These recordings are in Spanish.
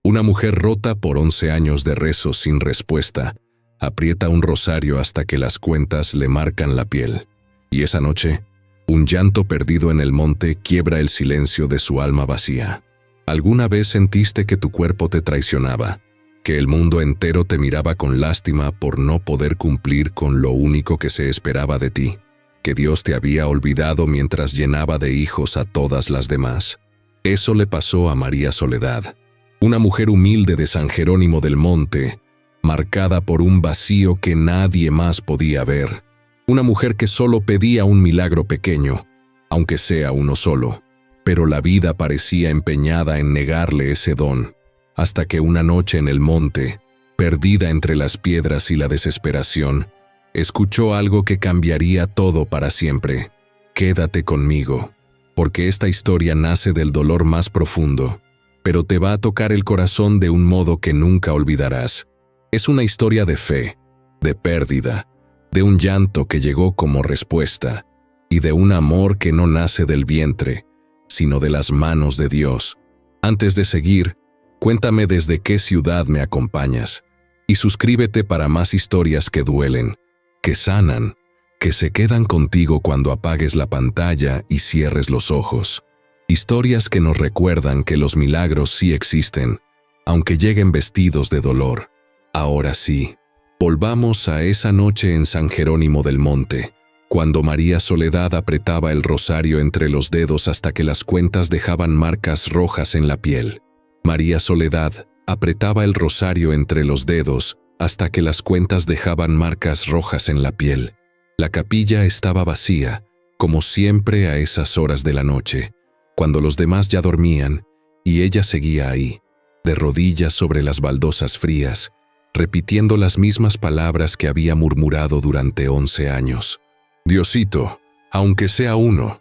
Una mujer rota por 11 años de rezos sin respuesta, aprieta un rosario hasta que las cuentas le marcan la piel. Y esa noche, un llanto perdido en el monte quiebra el silencio de su alma vacía. ¿Alguna vez sentiste que tu cuerpo te traicionaba? Que el mundo entero te miraba con lástima por no poder cumplir con lo único que se esperaba de ti? ¿Que Dios te había olvidado mientras llenaba de hijos a todas las demás? Eso le pasó a María Soledad, una mujer humilde de San Jerónimo del Monte, marcada por un vacío que nadie más podía ver. Una mujer que solo pedía un milagro pequeño, aunque sea uno solo, pero la vida parecía empeñada en negarle ese don, hasta que una noche en el monte, perdida entre las piedras y la desesperación, escuchó algo que cambiaría todo para siempre. Quédate conmigo, porque esta historia nace del dolor más profundo, pero te va a tocar el corazón de un modo que nunca olvidarás. Es una historia de fe, de pérdida, de un llanto que llegó como respuesta, y de un amor que no nace del vientre, sino de las manos de Dios. Antes de seguir, cuéntame desde qué ciudad me acompañas, y suscríbete para más historias que duelen, que sanan, que se quedan contigo cuando apagues la pantalla y cierres los ojos. Historias que nos recuerdan que los milagros sí existen, aunque lleguen vestidos de dolor. Ahora sí, volvamos a esa noche en San Jerónimo del Monte, cuando María Soledad apretaba el rosario entre los dedos hasta que las cuentas dejaban marcas rojas en la piel. María Soledad apretaba el rosario entre los dedos hasta que las cuentas dejaban marcas rojas en la piel. La capilla estaba vacía, como siempre a esas horas de la noche, cuando los demás ya dormían, y ella seguía ahí, de rodillas sobre las baldosas frías, repitiendo las mismas palabras que había murmurado durante 11 años. Diosito, aunque sea uno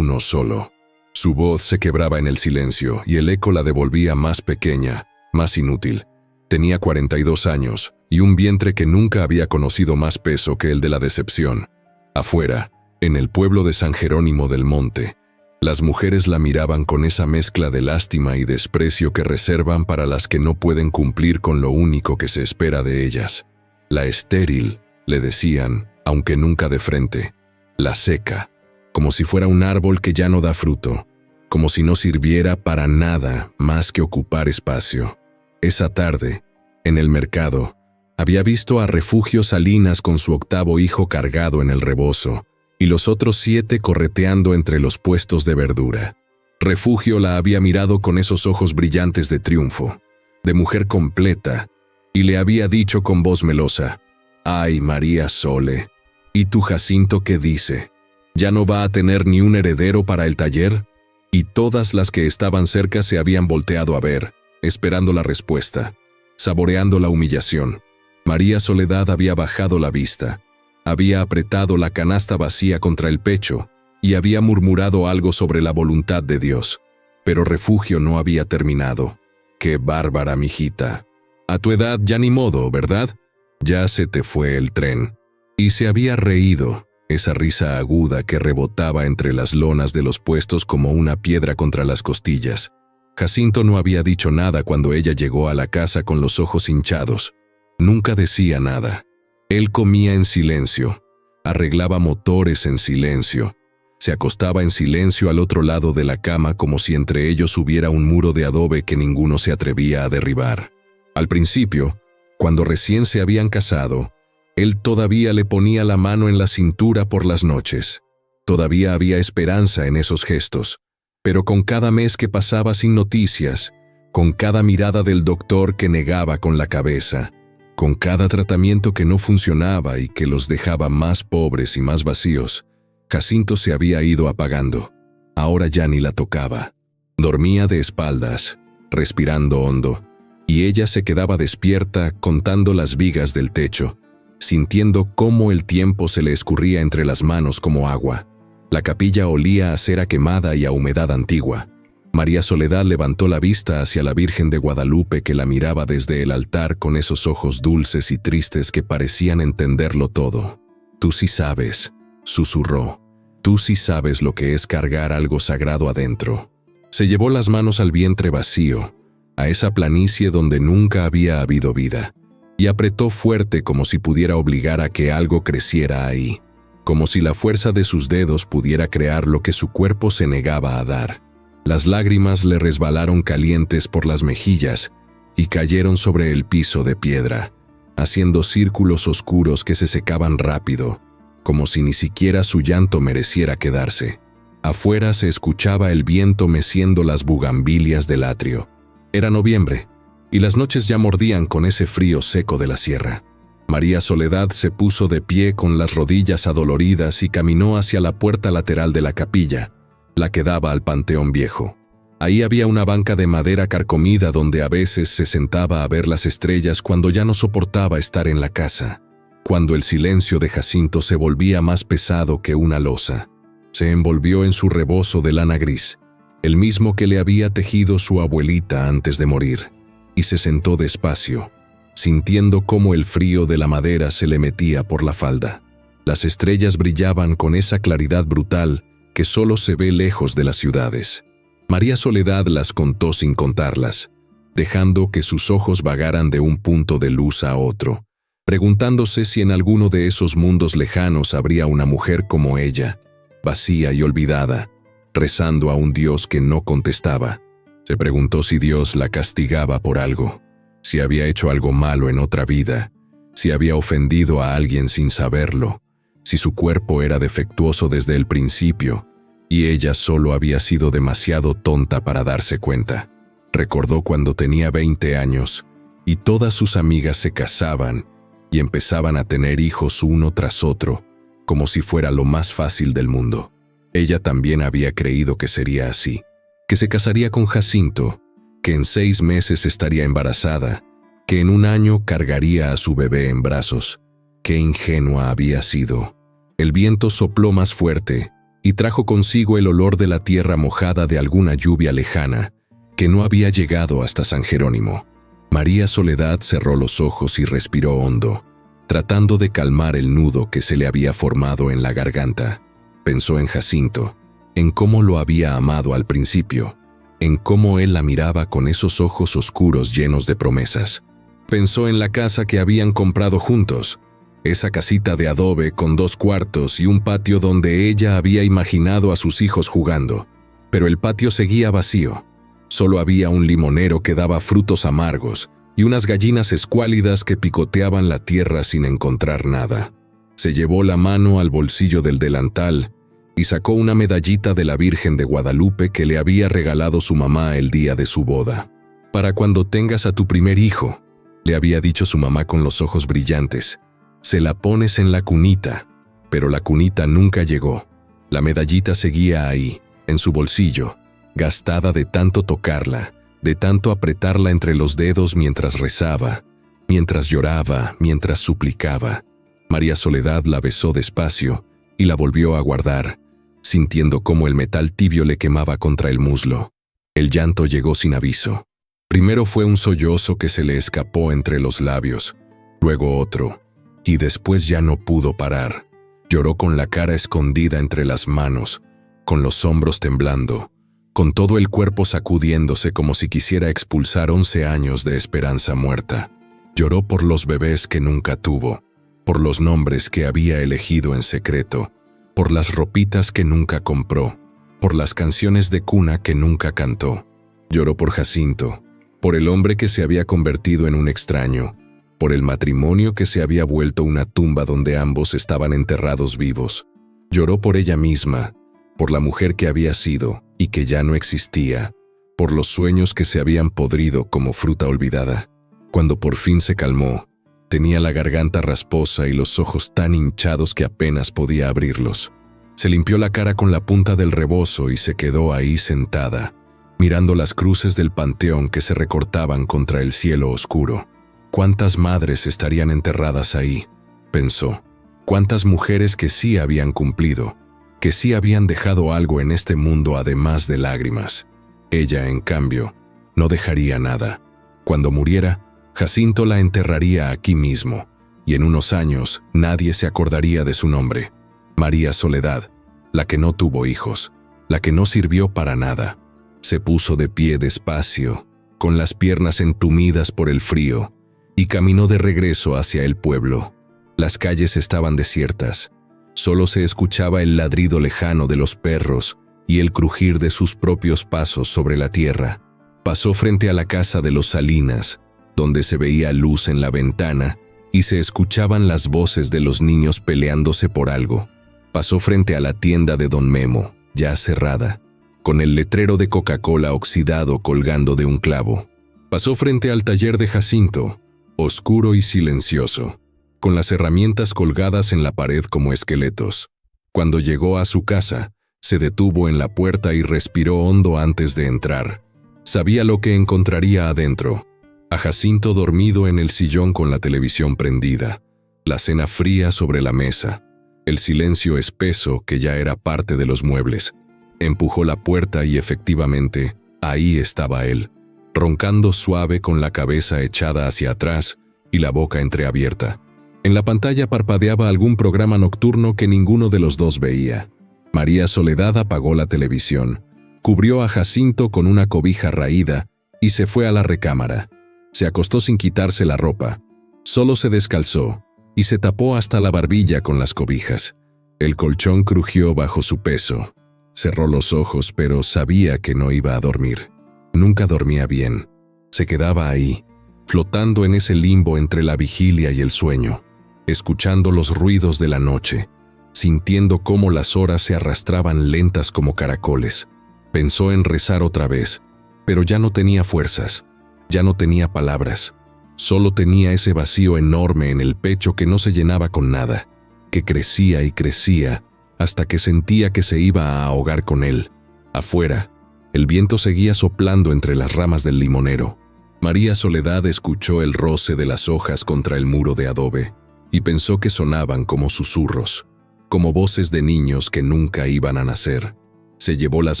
solo. Su voz se quebraba en el silencio y el eco la devolvía más pequeña, más inútil. Tenía 42 años y un vientre que nunca había conocido más peso que el de la decepción. Afuera, en el pueblo de San Jerónimo del Monte, las mujeres la miraban con esa mezcla de lástima y desprecio que reservan para las que no pueden cumplir con lo único que se espera de ellas. La estéril, le decían, aunque nunca de frente. La seca, como si fuera un árbol que ya no da fruto, como si no sirviera para nada más que ocupar espacio. Esa tarde, en el mercado, había visto a Refugio Salinas con su 8º hijo cargado en el rebozo, y los otros 7 correteando entre los puestos de verdura. Refugio la había mirado con esos ojos brillantes de triunfo, de mujer completa, y le había dicho con voz melosa: «Ay, María Sole, ¿y tu Jacinto qué dice? ¿Ya no va a tener ni un heredero para el taller?» Y todas las que estaban cerca se habían volteado a ver, esperando la respuesta, saboreando la humillación. María Soledad había bajado la vista, había apretado la canasta vacía contra el pecho y había murmurado algo sobre la voluntad de Dios. Pero Refugio no había terminado. «Qué bárbara, mijita. A tu edad ya ni modo, ¿verdad? Ya se te fue el tren». Y se había reído, esa risa aguda que rebotaba entre las lonas de los puestos como una piedra contra las costillas. Jacinto no había dicho nada cuando ella llegó a la casa con los ojos hinchados. Nunca decía nada. Él comía en silencio, arreglaba motores en silencio, se acostaba en silencio al otro lado de la cama como si entre ellos hubiera un muro de adobe que ninguno se atrevía a derribar. Al principio, cuando recién se habían casado, él todavía le ponía la mano en la cintura por las noches. Todavía había esperanza en esos gestos, pero con cada mes que pasaba sin noticias, con cada mirada del doctor que negaba con la cabeza, con cada tratamiento que no funcionaba y que los dejaba más pobres y más vacíos, Jacinto se había ido apagando. Ahora ya ni la tocaba. Dormía de espaldas, respirando hondo, y ella se quedaba despierta contando las vigas del techo, sintiendo cómo el tiempo se le escurría entre las manos como agua. La capilla olía a cera quemada y a humedad antigua. María Soledad levantó la vista hacia la Virgen de Guadalupe que la miraba desde el altar con esos ojos dulces y tristes que parecían entenderlo todo. «Tú sí sabes», susurró, «tú sí sabes lo que es cargar algo sagrado adentro». Se llevó las manos al vientre vacío, a esa planicie donde nunca había habido vida, y apretó fuerte como si pudiera obligar a que algo creciera ahí, como si la fuerza de sus dedos pudiera crear lo que su cuerpo se negaba a dar. Las lágrimas le resbalaron calientes por las mejillas y cayeron sobre el piso de piedra, haciendo círculos oscuros que se secaban rápido, como si ni siquiera su llanto mereciera quedarse. Afuera se escuchaba el viento meciendo las bugambilias del atrio. Era noviembre, y las noches ya mordían con ese frío seco de la sierra. María Soledad se puso de pie con las rodillas adoloridas y caminó hacia la puerta lateral de la capilla, la que daba al Panteón Viejo. Ahí había una banca de madera carcomida donde a veces se sentaba a ver las estrellas cuando ya no soportaba estar en la casa, cuando el silencio de Jacinto se volvía más pesado que una losa. Se envolvió en su rebozo de lana gris, el mismo que le había tejido su abuelita antes de morir, y se sentó despacio, sintiendo cómo el frío de la madera se le metía por la falda. Las estrellas brillaban con esa claridad brutal que solo se ve lejos de las ciudades. María Soledad las contó sin contarlas, dejando que sus ojos vagaran de un punto de luz a otro, preguntándose si en alguno de esos mundos lejanos habría una mujer como ella, vacía y olvidada, rezando a un Dios que no contestaba. Se preguntó si Dios la castigaba por algo, si había hecho algo malo en otra vida, si había ofendido a alguien sin saberlo, si su cuerpo era defectuoso desde el principio, y ella solo había sido demasiado tonta para darse cuenta. Recordó cuando tenía 20 años, y todas sus amigas se casaban y empezaban a tener hijos uno tras otro, como si fuera lo más fácil del mundo. Ella también había creído que sería así, que se casaría con Jacinto, que en 6 meses estaría embarazada, que en 1 año cargaría a su bebé en brazos. Qué ingenua había sido. El viento sopló más fuerte y trajo consigo el olor de la tierra mojada de alguna lluvia lejana que no había llegado hasta San Jerónimo. María Soledad cerró los ojos y respiró hondo, tratando de calmar el nudo que se le había formado en la garganta. Pensó en Jacinto, en cómo lo había amado al principio, en cómo él la miraba con esos ojos oscuros llenos de promesas. Pensó en la casa que habían comprado juntos, esa casita de adobe con 2 cuartos y un patio donde ella había imaginado a sus hijos jugando. Pero el patio seguía vacío. Solo había un limonero que daba frutos amargos y unas gallinas escuálidas que picoteaban la tierra sin encontrar nada. Se llevó la mano al bolsillo del delantal y sacó una medallita de la Virgen de Guadalupe que le había regalado su mamá el día de su boda. «Para cuando tengas a tu primer hijo», le había dicho su mamá con los ojos brillantes, «se la pones en la cunita». Pero la cunita nunca llegó. La medallita seguía ahí, en su bolsillo, gastada de tanto tocarla, de tanto apretarla entre los dedos mientras rezaba, mientras lloraba, mientras suplicaba. María Soledad la besó despacio y la volvió a guardar, sintiendo cómo el metal tibio le quemaba contra el muslo. El llanto llegó sin aviso. Primero fue un sollozo que se le escapó entre los labios, luego otro, y después ya no pudo parar. Lloró con la cara escondida entre las manos, con los hombros temblando, con todo el cuerpo sacudiéndose como si quisiera expulsar 11 años de esperanza muerta. Lloró por los bebés que nunca tuvo, por los nombres que había elegido en secreto, por las ropitas que nunca compró, por las canciones de cuna que nunca cantó. Lloró por Jacinto, por el hombre que se había convertido en un extraño, por el matrimonio que se había vuelto una tumba donde ambos estaban enterrados vivos. Lloró por ella misma, por la mujer que había sido y que ya no existía, por los sueños que se habían podrido como fruta olvidada. Cuando por fin se calmó, tenía la garganta rasposa y los ojos tan hinchados que apenas podía abrirlos. Se limpió la cara con la punta del rebozo y se quedó ahí sentada, mirando las cruces del panteón que se recortaban contra el cielo oscuro. ¿Cuántas madres estarían enterradas ahí?, pensó. ¿Cuántas mujeres que sí habían cumplido, que sí habían dejado algo en este mundo además de lágrimas? Ella, en cambio, no dejaría nada. Cuando muriera, Jacinto la enterraría aquí mismo, y en unos años nadie se acordaría de su nombre. María Soledad, la que no tuvo hijos, la que no sirvió para nada. Se puso de pie despacio, con las piernas entumidas por el frío, y caminó de regreso hacia el pueblo. Las calles estaban desiertas. Solo se escuchaba el ladrido lejano de los perros y el crujir de sus propios pasos sobre la tierra. Pasó frente a la casa de los Salinas, donde se veía luz en la ventana y se escuchaban las voces de los niños peleándose por algo. Pasó frente a la tienda de Don Memo, ya cerrada, con el letrero de Coca-Cola oxidado colgando de un clavo. Pasó frente al taller de Jacinto, oscuro y silencioso, con las herramientas colgadas en la pared como esqueletos. Cuando llegó a su casa, se detuvo en la puerta y respiró hondo antes de entrar. Sabía lo que encontraría adentro: a Jacinto dormido en el sillón con la televisión prendida, la cena fría sobre la mesa, el silencio espeso que ya era parte de los muebles. Empujó la puerta y efectivamente, ahí estaba él, roncando suave con la cabeza echada hacia atrás y la boca entreabierta. En la pantalla parpadeaba algún programa nocturno que ninguno de los dos veía. María Soledad apagó la televisión, cubrió a Jacinto con una cobija raída y se fue a la recámara. Se acostó sin quitarse la ropa. Solo se descalzó y se tapó hasta la barbilla con las cobijas. El colchón crujió bajo su peso. Cerró los ojos, pero sabía que no iba a dormir. Nunca dormía bien. Se quedaba ahí, flotando en ese limbo entre la vigilia y el sueño, escuchando los ruidos de la noche, sintiendo cómo las horas se arrastraban lentas como caracoles. Pensó en rezar otra vez, pero ya no tenía fuerzas, ya no tenía palabras. Solo tenía ese vacío enorme en el pecho que no se llenaba con nada, que crecía y crecía hasta que sentía que se iba a ahogar con él. Afuera, el viento seguía soplando entre las ramas del limonero. María Soledad escuchó el roce de las hojas contra el muro de adobe y pensó que sonaban como susurros, como voces de niños que nunca iban a nacer. Se llevó las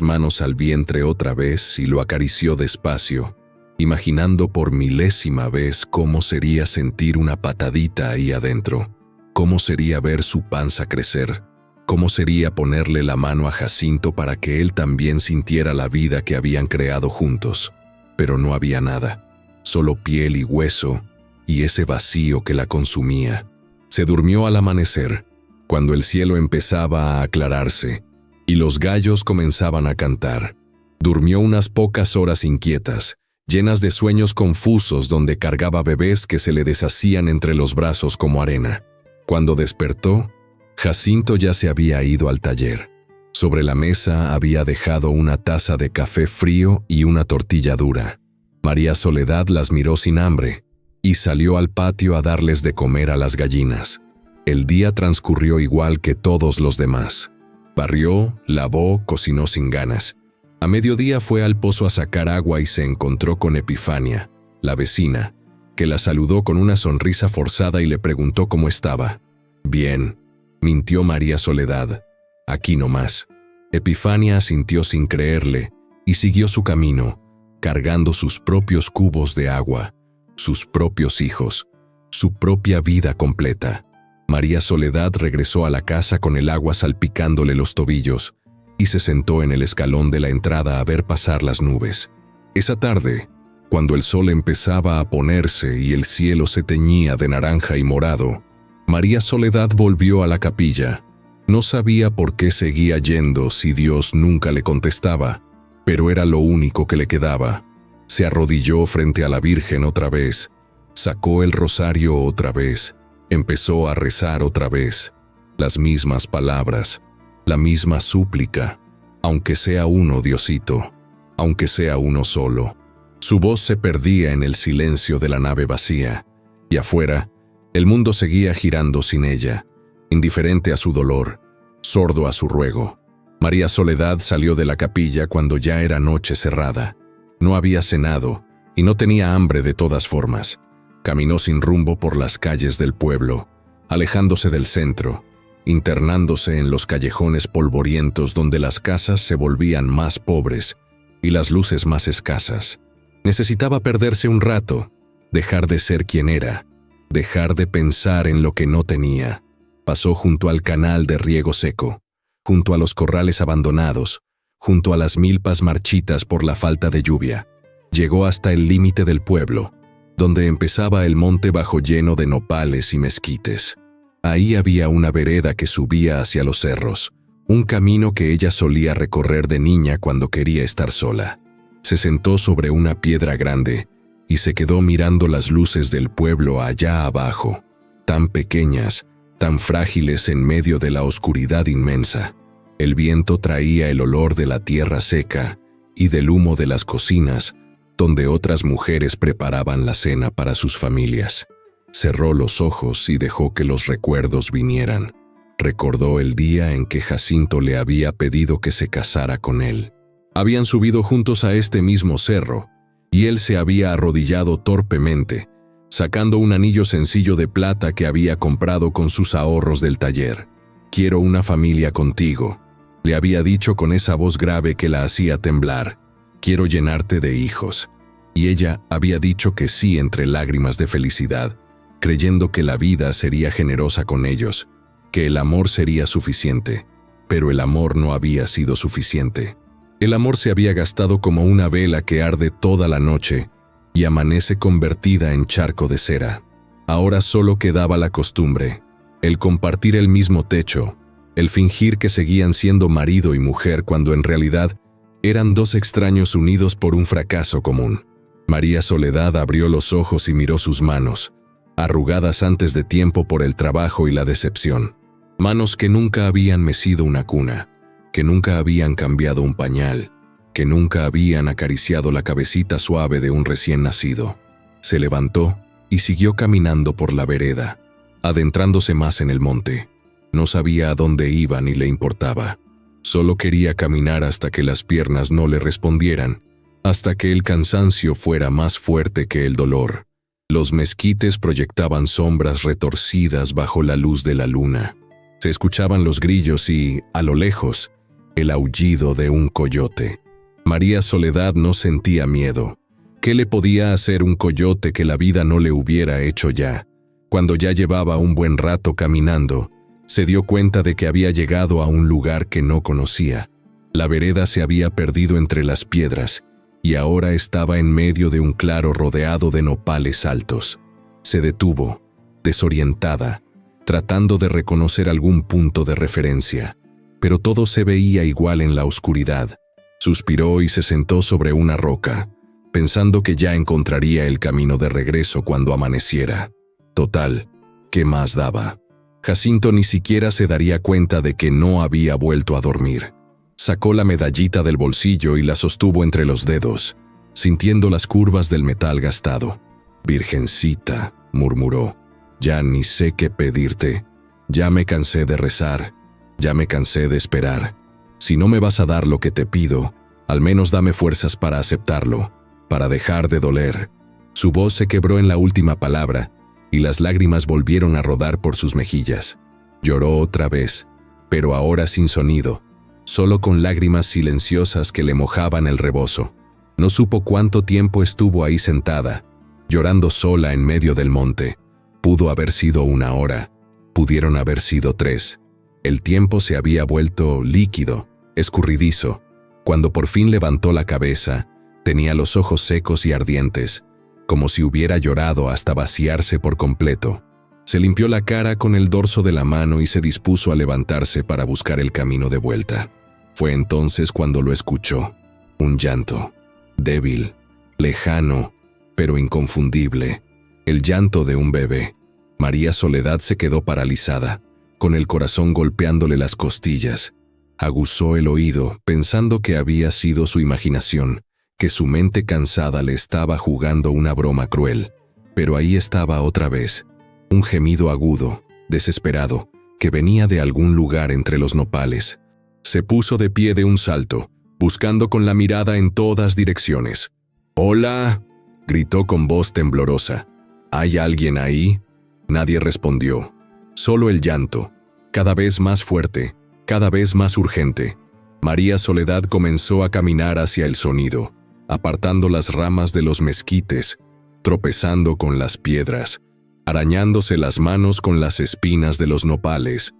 manos al vientre otra vez y lo acarició despacio, imaginando por milésima vez cómo sería sentir una patadita ahí adentro, cómo sería ver su panza crecer, cómo sería ponerle la mano a Jacinto para que él también sintiera la vida que habían creado juntos. Pero no había nada, solo piel y hueso y ese vacío que la consumía. Se durmió al amanecer, cuando el cielo empezaba a aclararse y los gallos comenzaban a cantar. Durmió unas pocas horas inquietas, llenas de sueños confusos donde cargaba bebés que se le deshacían entre los brazos como arena. Cuando despertó, Jacinto ya se había ido al taller. Sobre la mesa había dejado una taza de café frío y una tortilla dura. María Soledad las miró sin hambre y salió al patio a darles de comer a las gallinas. El día transcurrió igual que todos los demás. Barrió, lavó, cocinó sin ganas. A mediodía fue al pozo a sacar agua y se encontró con Epifania, la vecina, que la saludó con una sonrisa forzada y le preguntó cómo estaba. «Bien», mintió María Soledad. «Aquí nomás». Epifania asintió sin creerle y siguió su camino, cargando sus propios cubos de agua, sus propios hijos, su propia vida completa. María Soledad regresó a la casa con el agua salpicándole los tobillos y se sentó en el escalón de la entrada a ver pasar las nubes. Esa tarde, cuando el sol empezaba a ponerse y el cielo se teñía de naranja y morado, María Soledad volvió a la capilla. No sabía por qué seguía yendo si Dios nunca le contestaba, pero era lo único que le quedaba. Se arrodilló frente a la Virgen otra vez, sacó el rosario otra vez, empezó a rezar otra vez. Las mismas palabras, la misma súplica. Aunque sea uno, Diosito, aunque sea uno solo. Su voz se perdía en el silencio de la nave vacía, y afuera, el mundo seguía girando sin ella, indiferente a su dolor, sordo a su ruego. María Soledad salió de la capilla cuando ya era noche cerrada. No había cenado y no tenía hambre de todas formas. Caminó sin rumbo por las calles del pueblo, alejándose del centro, internándose en los callejones polvorientos donde las casas se volvían más pobres y las luces más escasas. Necesitaba perderse un rato, dejar de ser quien era, dejar de pensar en lo que no tenía. Pasó junto al canal de riego seco, junto a los corrales abandonados, junto a las milpas marchitas por la falta de lluvia. Llegó hasta el límite del pueblo, donde empezaba el monte bajo lleno de nopales y mezquites. Ahí había una vereda que subía hacia los cerros, un camino que ella solía recorrer de niña cuando quería estar sola. Se sentó sobre una piedra grande y se quedó mirando las luces del pueblo allá abajo, tan pequeñas, tan frágiles en medio de la oscuridad inmensa. El viento traía el olor de la tierra seca y del humo de las cocinas, donde otras mujeres preparaban la cena para sus familias. Cerró los ojos y dejó que los recuerdos vinieran. Recordó el día en que Jacinto le había pedido que se casara con él. Habían subido juntos a este mismo cerro, y él se había arrodillado torpemente, sacando un anillo sencillo de plata que había comprado con sus ahorros del taller. «Quiero una familia contigo», le había dicho con esa voz grave que la hacía temblar. «Quiero llenarte de hijos». Y ella había dicho que sí entre lágrimas de felicidad, creyendo que la vida sería generosa con ellos, que el amor sería suficiente. Pero el amor no había sido suficiente. El amor se había gastado como una vela que arde toda la noche y amanece convertida en charco de cera. Ahora solo quedaba la costumbre, el compartir el mismo techo, el fingir que seguían siendo marido y mujer cuando en realidad eran dos extraños unidos por un fracaso común. María Soledad abrió los ojos y miró sus manos, arrugadas antes de tiempo por el trabajo y la decepción. Manos que nunca habían mecido una cuna, que nunca habían cambiado un pañal, que nunca habían acariciado la cabecita suave de un recién nacido. Se levantó y siguió caminando por la vereda, adentrándose más en el monte. No sabía a dónde iba ni le importaba. Solo quería caminar hasta que las piernas no le respondieran, hasta que el cansancio fuera más fuerte que el dolor. Los mezquites proyectaban sombras retorcidas bajo la luz de la luna. Se escuchaban los grillos y, a lo lejos, el aullido de un coyote. María Soledad no sentía miedo. ¿Qué le podía hacer un coyote que la vida no le hubiera hecho ya? Cuando ya llevaba un buen rato caminando, se dio cuenta de que había llegado a un lugar que no conocía. La vereda se había perdido entre las piedras y ahora estaba en medio de un claro rodeado de nopales altos. Se detuvo, desorientada, tratando de reconocer algún punto de referencia, pero todo se veía igual en la oscuridad. Suspiró y se sentó sobre una roca, pensando que ya encontraría el camino de regreso cuando amaneciera. Total, ¿qué más daba? Jacinto ni siquiera se daría cuenta de que no había vuelto a dormir. Sacó la medallita del bolsillo y la sostuvo entre los dedos, sintiendo las curvas del metal gastado. «Virgencita», murmuró, «ya ni sé qué pedirte. Ya me cansé de rezar, ya me cansé de esperar. Si no me vas a dar lo que te pido, al menos dame fuerzas para aceptarlo, para dejar de doler». Su voz se quebró en la última palabra, y las lágrimas volvieron a rodar por sus mejillas. Lloró otra vez, pero ahora sin sonido, solo con lágrimas silenciosas que le mojaban el rebozo. No supo cuánto tiempo estuvo ahí sentada, llorando sola en medio del monte. Pudo haber sido 1 hora, pudieron haber sido 3. El tiempo se había vuelto líquido, escurridizo. Cuando por fin levantó la cabeza, tenía los ojos secos y ardientes, como si hubiera llorado hasta vaciarse por completo. Se limpió la cara con el dorso de la mano y se dispuso a levantarse para buscar el camino de vuelta. Fue entonces cuando lo escuchó. Un llanto, débil, lejano, pero inconfundible. El llanto de un bebé. María Soledad se quedó paralizada, con el corazón golpeándole las costillas. Aguzó el oído, pensando que había sido su imaginación, que su mente cansada le estaba jugando una broma cruel. Pero ahí estaba otra vez, un gemido agudo, desesperado, que venía de algún lugar entre los nopales. Se puso de pie de un salto, buscando con la mirada en todas direcciones. «¡Hola!», gritó con voz temblorosa. «¿Hay alguien ahí?». Nadie respondió. Solo el llanto, cada vez más fuerte, cada vez más urgente. María Soledad comenzó a caminar hacia el sonido, apartando las ramas de los mezquites, tropezando con las piedras, arañándose las manos con las espinas de los nopales.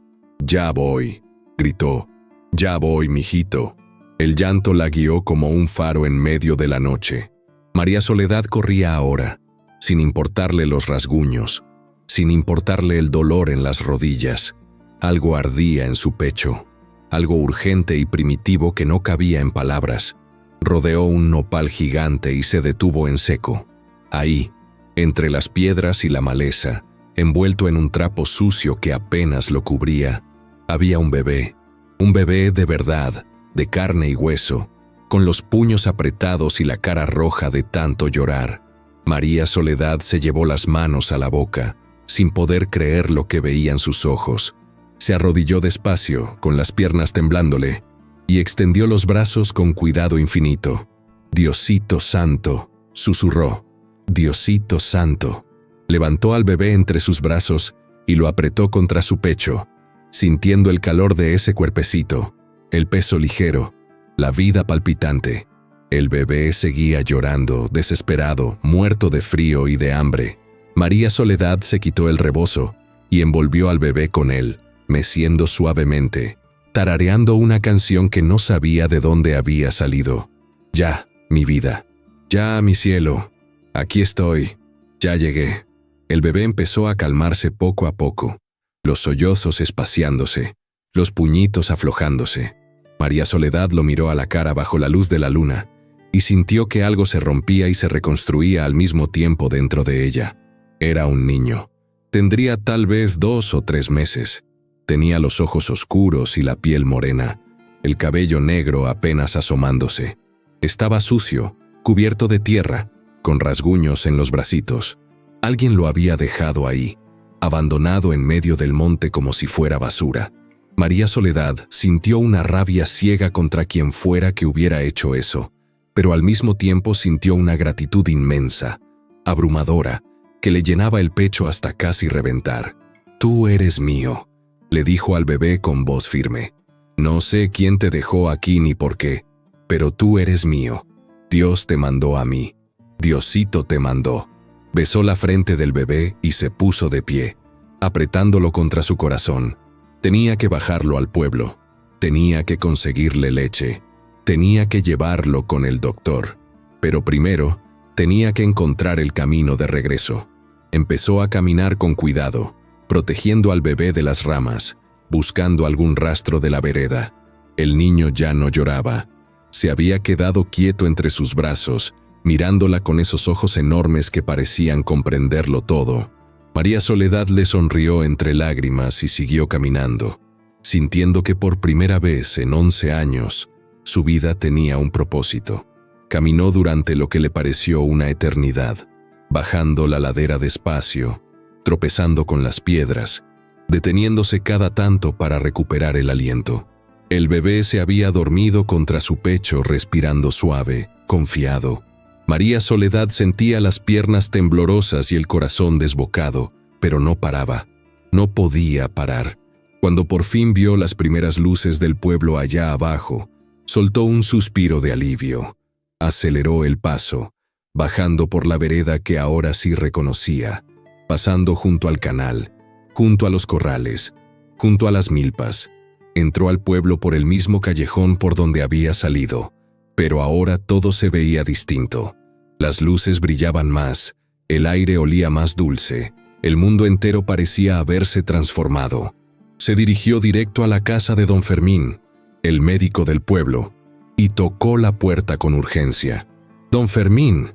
«Ya voy», gritó. «Ya voy, mijito». El llanto la guió como un faro en medio de la noche. María Soledad corría ahora, sin importarle los rasguños, sin importarle el dolor en las rodillas. Algo ardía en su pecho, algo urgente y primitivo que no cabía en palabras. Rodeó un nopal gigante y se detuvo en seco. Ahí, entre las piedras y la maleza, envuelto en un trapo sucio que apenas lo cubría, había un bebé de verdad, de carne y hueso, con los puños apretados y la cara roja de tanto llorar. María Soledad se llevó las manos a la boca, sin poder creer lo que veían sus ojos. Se arrodilló despacio, con las piernas temblándole, y extendió los brazos con cuidado infinito. «Diosito santo», susurró. «Diosito santo». Levantó al bebé entre sus brazos y lo apretó contra su pecho, sintiendo el calor de ese cuerpecito, el peso ligero, la vida palpitante. El bebé seguía llorando, desesperado, muerto de frío y de hambre. María Soledad se quitó el rebozo y envolvió al bebé con él, meciendo suavemente, tarareando una canción que no sabía de dónde había salido. «Ya, mi vida. Ya, mi cielo. Aquí estoy. Ya llegué». El bebé empezó a calmarse poco a poco, los sollozos espaciándose, los puñitos aflojándose. María Soledad lo miró a la cara bajo la luz de la luna y sintió que algo se rompía y se reconstruía al mismo tiempo dentro de ella. Era un niño. Tendría tal vez 2 o 3 meses. Tenía los ojos oscuros y la piel morena, el cabello negro apenas asomándose. Estaba sucio, cubierto de tierra, con rasguños en los bracitos. Alguien lo había dejado ahí, abandonado en medio del monte como si fuera basura. María Soledad sintió una rabia ciega contra quien fuera que hubiera hecho eso, pero al mismo tiempo sintió una gratitud inmensa, abrumadora, que le llenaba el pecho hasta casi reventar. «Tú eres mío», le dijo al bebé con voz firme. «No sé quién te dejó aquí ni por qué, pero tú eres mío. Dios te mandó a mí. Diosito te mandó». Besó la frente del bebé y se puso de pie, apretándolo contra su corazón. Tenía que bajarlo al pueblo, tenía que conseguirle leche, tenía que llevarlo con el doctor, pero primero tenía que encontrar el camino de regreso. Empezó a caminar con cuidado, protegiendo al bebé de las ramas, buscando algún rastro de la vereda. El niño ya no lloraba, se había quedado quieto entre sus brazos, mirándola con esos ojos enormes que parecían comprenderlo todo. María Soledad le sonrió entre lágrimas y siguió caminando, sintiendo que por primera vez en 11 años, su vida tenía un propósito. Caminó durante lo que le pareció una eternidad, bajando la ladera despacio, tropezando con las piedras, deteniéndose cada tanto para recuperar el aliento. El bebé se había dormido contra su pecho, respirando suave, confiado. María Soledad sentía las piernas temblorosas y el corazón desbocado, pero no paraba. No podía parar. Cuando por fin vio las primeras luces del pueblo allá abajo, soltó un suspiro de alivio. Aceleró el paso, bajando por la vereda que ahora sí reconocía, pasando junto al canal, junto a los corrales, junto a las milpas. Entró al pueblo por el mismo callejón por donde había salido, pero ahora todo se veía distinto. Las luces brillaban más, el aire olía más dulce, el mundo entero parecía haberse transformado. Se dirigió directo a la casa de don Fermín, el médico del pueblo, y tocó la puerta con urgencia. Don Fermín,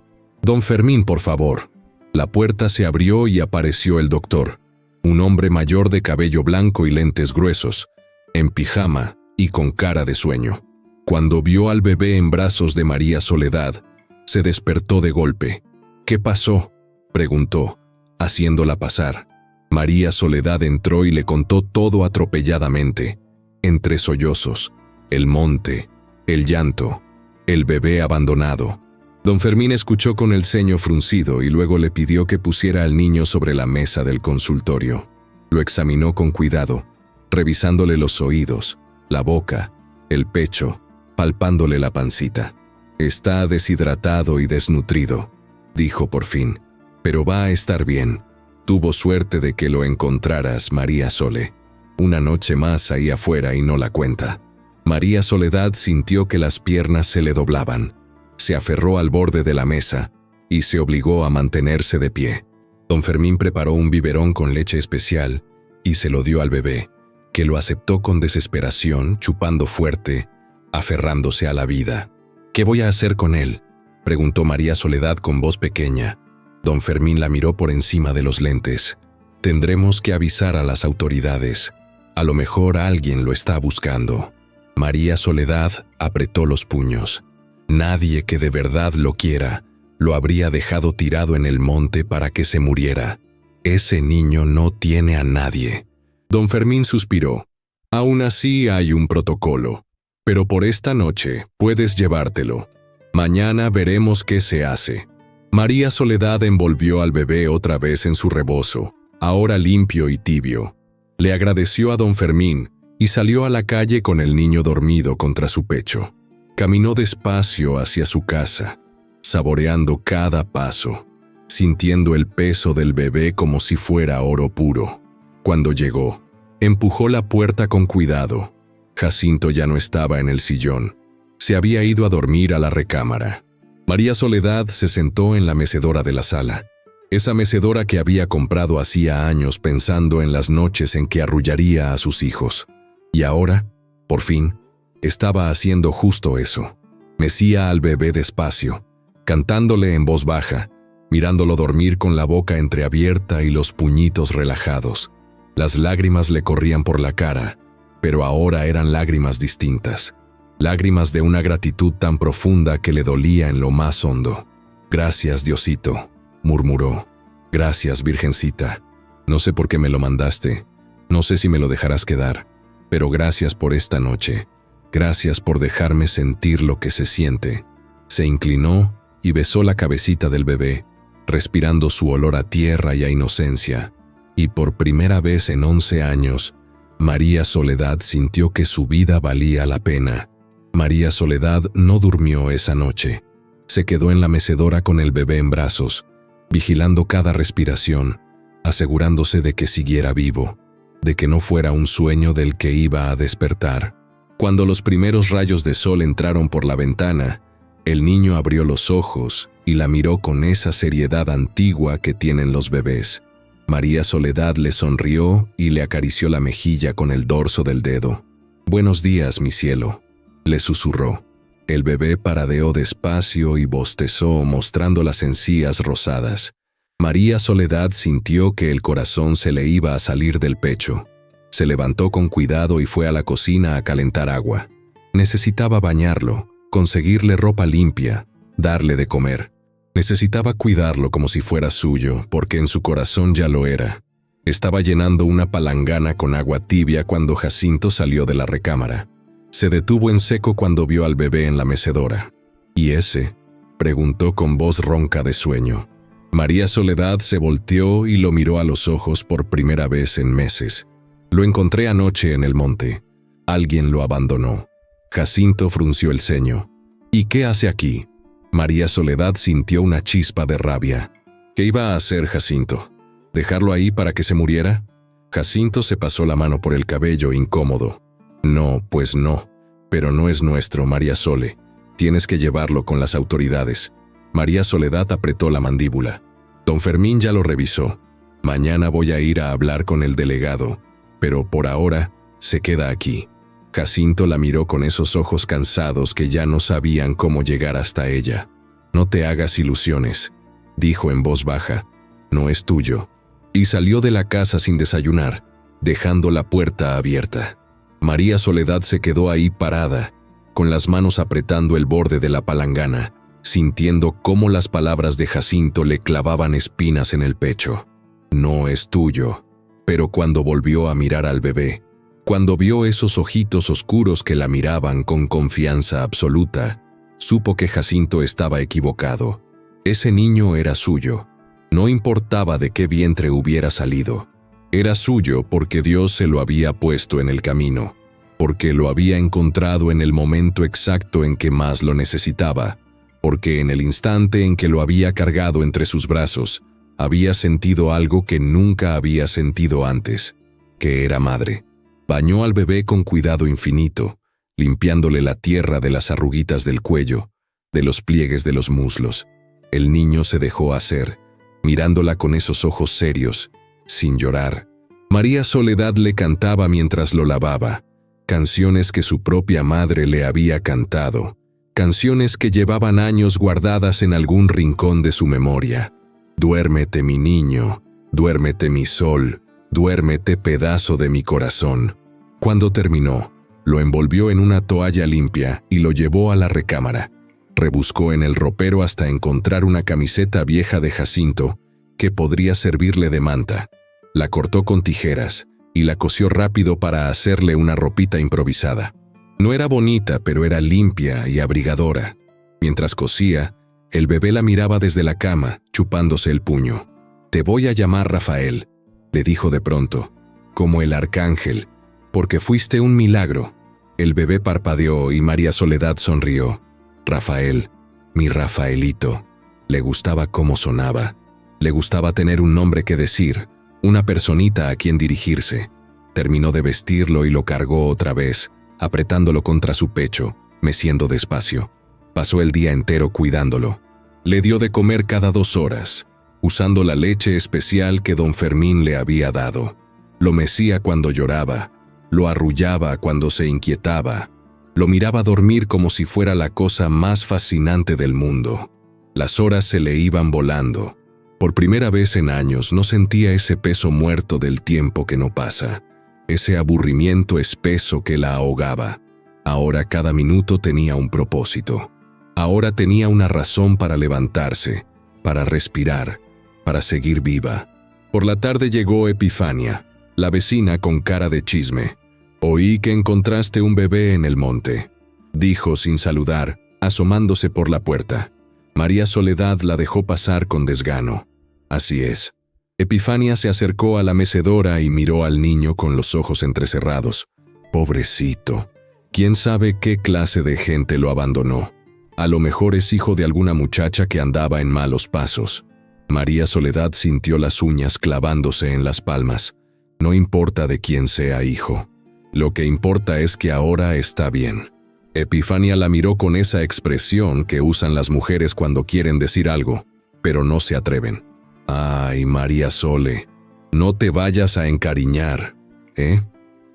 por favor». La puerta se abrió y apareció el doctor, un hombre mayor de cabello blanco y lentes gruesos, en pijama y con cara de sueño. Cuando vio al bebé en brazos de María Soledad, se despertó de golpe. «¿Qué pasó?», preguntó, haciéndola pasar. María Soledad entró y le contó todo atropelladamente, entre sollozos, el monte, el llanto, el bebé abandonado. Don Fermín escuchó con el ceño fruncido y luego le pidió que pusiera al niño sobre la mesa del consultorio. Lo examinó con cuidado, revisándole los oídos, la boca, el pecho, palpándole la pancita. «Está deshidratado y desnutrido», dijo por fin, «pero va a estar bien. Tuvo suerte de que lo encontraras, María Sole. Una noche más ahí afuera y no la cuenta». María Soledad sintió que las piernas se le doblaban. Se aferró al borde de la mesa y se obligó a mantenerse de pie. Don Fermín preparó un biberón con leche especial y se lo dio al bebé, que lo aceptó con desesperación, chupando fuerte, aferrándose a la vida. «¿Qué voy a hacer con él?», preguntó María Soledad con voz pequeña. Don Fermín la miró por encima de los lentes. «Tendremos que avisar a las autoridades. A lo mejor alguien lo está buscando». María Soledad apretó los puños. Nadie que de verdad lo quiera lo habría dejado tirado en el monte para que se muriera. Ese niño no tiene a nadie. Don Fermín suspiró. «Aún así hay un protocolo. Pero por esta noche puedes llevártelo. Mañana veremos qué se hace». María Soledad envolvió al bebé otra vez en su rebozo, ahora limpio y tibio. Le agradeció a don Fermín y salió a la calle con el niño dormido contra su pecho. Caminó despacio hacia su casa, saboreando cada paso, sintiendo el peso del bebé como si fuera oro puro. Cuando llegó, empujó la puerta con cuidado. Jacinto ya no estaba en el sillón. Se había ido a dormir a la recámara. María Soledad se sentó en la mecedora de la sala, esa mecedora que había comprado hacía años pensando en las noches en que arrullaría a sus hijos. Y ahora, por fin, estaba haciendo justo eso. Mecía al bebé despacio, cantándole en voz baja, mirándolo dormir con la boca entreabierta y los puñitos relajados. Las lágrimas le corrían por la cara, pero ahora eran lágrimas distintas. Lágrimas de una gratitud tan profunda que le dolía en lo más hondo. «Gracias, Diosito», murmuró. «Gracias, Virgencita. No sé por qué me lo mandaste. No sé si me lo dejarás quedar. Pero gracias por esta noche. Gracias por dejarme sentir lo que se siente». Se inclinó y besó la cabecita del bebé, respirando su olor a tierra y a inocencia. Y por primera vez en 11 años, María Soledad sintió que su vida valía la pena. María Soledad no durmió esa noche. Se quedó en la mecedora con el bebé en brazos, vigilando cada respiración, asegurándose de que siguiera vivo, de que no fuera un sueño del que iba a despertar. Cuando los primeros rayos de sol entraron por la ventana, el niño abrió los ojos y la miró con esa seriedad antigua que tienen los bebés. María Soledad le sonrió y le acarició la mejilla con el dorso del dedo. «Buenos días, mi cielo», le susurró. El bebé paradeó despacio y bostezó mostrando las encías rosadas. María Soledad sintió que el corazón se le iba a salir del pecho. Se levantó con cuidado y fue a la cocina a calentar agua. Necesitaba bañarlo, conseguirle ropa limpia, darle de comer. Necesitaba cuidarlo como si fuera suyo, porque en su corazón ya lo era. Estaba llenando una palangana con agua tibia cuando Jacinto salió de la recámara. Se detuvo en seco cuando vio al bebé en la mecedora. «¿Y ese?», preguntó con voz ronca de sueño. María Soledad se volteó y lo miró a los ojos por primera vez en meses. «Lo encontré anoche en el monte. Alguien lo abandonó». Jacinto frunció el ceño. «¿Y qué hace aquí?». María Soledad sintió una chispa de rabia. «¿Qué iba a hacer Jacinto? ¿Dejarlo ahí para que se muriera?». Jacinto se pasó la mano por el cabello incómodo. «No, pues no. Pero no es nuestro, María Sole. Tienes que llevarlo con las autoridades». María Soledad apretó la mandíbula. «Don Fermín ya lo revisó. Mañana voy a ir a hablar con el delegado, pero por ahora se queda aquí». Jacinto la miró con esos ojos cansados que ya no sabían cómo llegar hasta ella. «No te hagas ilusiones», dijo en voz baja. «No es tuyo». Y salió de la casa sin desayunar, dejando la puerta abierta. María Soledad se quedó ahí parada, con las manos apretando el borde de la palangana, sintiendo cómo las palabras de Jacinto le clavaban espinas en el pecho. «No es tuyo». Pero cuando volvió a mirar al bebé, cuando vio esos ojitos oscuros que la miraban con confianza absoluta, supo que Jacinto estaba equivocado. Ese niño era suyo. No importaba de qué vientre hubiera salido. Era suyo porque Dios se lo había puesto en el camino, porque lo había encontrado en el momento exacto en que más lo necesitaba, porque en el instante en que lo había cargado entre sus brazos, había sentido algo que nunca había sentido antes, que era madre. Bañó al bebé con cuidado infinito, limpiándole la tierra de las arruguitas del cuello, de los pliegues de los muslos. El niño se dejó hacer, mirándola con esos ojos serios, sin llorar. María Soledad le cantaba mientras lo lavaba, canciones que su propia madre le había cantado, canciones que llevaban años guardadas en algún rincón de su memoria. Duérmete, mi niño, duérmete, mi sol, duérmete, pedazo de mi corazón. Cuando terminó, lo envolvió en una toalla limpia y lo llevó a la recámara. Rebuscó en el ropero hasta encontrar una camiseta vieja de Jacinto que podría servirle de manta. La cortó con tijeras y la cosió rápido para hacerle una ropita improvisada. No era bonita, pero era limpia y abrigadora. Mientras cosía, el bebé la miraba desde la cama, chupándose el puño. «Te voy a llamar Rafael», le dijo de pronto, «como el arcángel, porque fuiste un milagro». El bebé parpadeó y María Soledad sonrió. Rafael, mi Rafaelito. Le gustaba cómo sonaba. Le gustaba tener un nombre que decir, una personita a quien dirigirse. Terminó de vestirlo y lo cargó otra vez, apretándolo contra su pecho, meciendo despacio. Pasó el día entero cuidándolo. Le dio de comer cada 2 horas, usando la leche especial que don Fermín le había dado. Lo mecía cuando lloraba, lo arrullaba cuando se inquietaba, lo miraba dormir como si fuera la cosa más fascinante del mundo. Las horas se le iban volando. Por primera vez en años no sentía ese peso muerto del tiempo que no pasa, ese aburrimiento espeso que la ahogaba. Ahora cada minuto tenía un propósito. Ahora tenía una razón para levantarse, para respirar, para seguir viva. Por la tarde llegó Epifania, la vecina con cara de chisme. «Oí que encontraste un bebé en el monte», dijo sin saludar, asomándose por la puerta. María Soledad la dejó pasar con desgano. Así es. Epifania se acercó a la mecedora y miró al niño con los ojos entrecerrados. Pobrecito. ¿Quién sabe qué clase de gente lo abandonó? A lo mejor es hijo de alguna muchacha que andaba en malos pasos. María Soledad sintió las uñas clavándose en las palmas. No importa de quién sea hijo. Lo que importa es que ahora está bien. Epifania la miró con esa expresión que usan las mujeres cuando quieren decir algo, pero no se atreven. «Ay, María Sole, no te vayas a encariñar, ¿eh?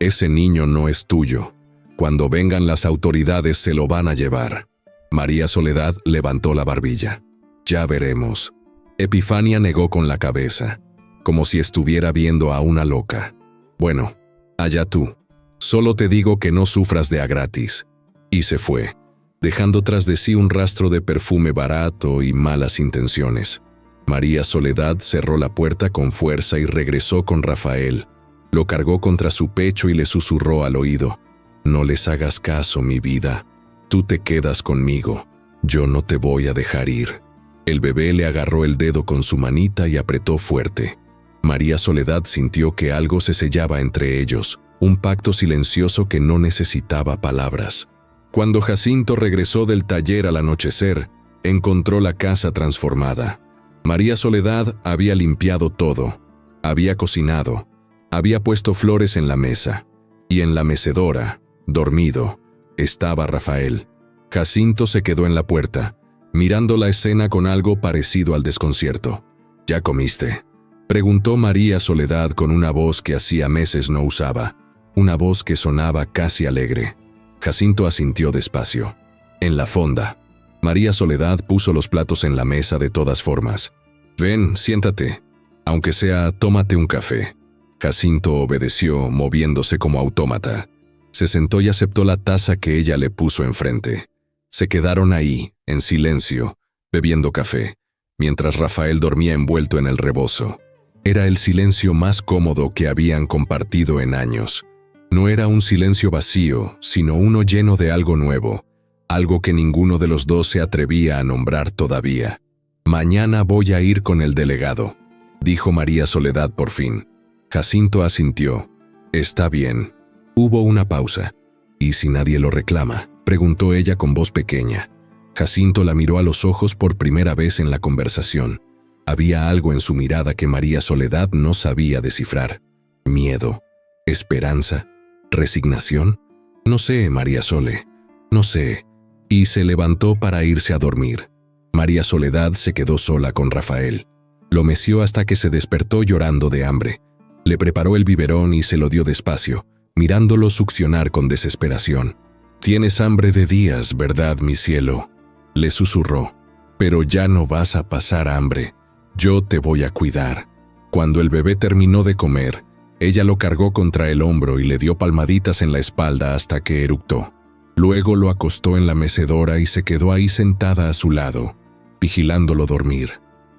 Ese niño no es tuyo. Cuando vengan las autoridades se lo van a llevar». María Soledad levantó la barbilla. «Ya veremos». Epifania negó con la cabeza, como si estuviera viendo a una loca. «Bueno, allá tú. Solo te digo que no sufras de a gratis». Y se fue, dejando tras de sí un rastro de perfume barato y malas intenciones. María Soledad cerró la puerta con fuerza y regresó con Rafael. Lo cargó contra su pecho y le susurró al oído: «No les hagas caso, mi vida. Tú te quedas conmigo. Yo no te voy a dejar ir». El bebé le agarró el dedo con su manita y apretó fuerte. María Soledad sintió que algo se sellaba entre ellos, un pacto silencioso que no necesitaba palabras. Cuando Jacinto regresó del taller al anochecer, encontró la casa transformada. María Soledad había limpiado todo, había cocinado, había puesto flores en la mesa, y en la mecedora, dormido, estaba Rafael. Jacinto se quedó en la puerta, mirando la escena con algo parecido al desconcierto. «¿Ya comiste?», preguntó María Soledad con una voz que hacía meses no usaba, una voz que sonaba casi alegre. Jacinto asintió despacio. En la fonda. María Soledad puso los platos en la mesa de todas formas. «Ven, siéntate. Aunque sea, tómate un café». Jacinto obedeció, moviéndose como autómata. Se sentó y aceptó la taza que ella le puso enfrente. Se quedaron ahí, en silencio, bebiendo café, mientras Rafael dormía envuelto en el rebozo. Era el silencio más cómodo que habían compartido en años. No era un silencio vacío, sino uno lleno de algo nuevo, algo que ninguno de los dos se atrevía a nombrar todavía. «Mañana voy a ir con el delegado», dijo María Soledad por fin. Jacinto asintió. «Está bien». Hubo una pausa. «¿Y si nadie lo reclama?», preguntó ella con voz pequeña. Jacinto la miró a los ojos por primera vez en la conversación. Había algo en su mirada que María Soledad no sabía descifrar. Miedo, esperanza, resignación. «No sé, María Sole, no sé. y se levantó para irse a dormir. María Soledad se quedó sola con Rafael. Lo meció hasta que se despertó llorando de hambre. Le preparó el biberón y se lo dio despacio, mirándolo succionar con desesperación. «Tienes hambre de días, ¿verdad, mi cielo?», le susurró. «Pero ya no vas a pasar hambre. Yo te voy a cuidar». Cuando el bebé terminó de comer, ella lo cargó contra el hombro y le dio palmaditas en la espalda hasta que eructó. Luego lo acostó en la mecedora y se quedó ahí sentada a su lado, vigilándolo dormir.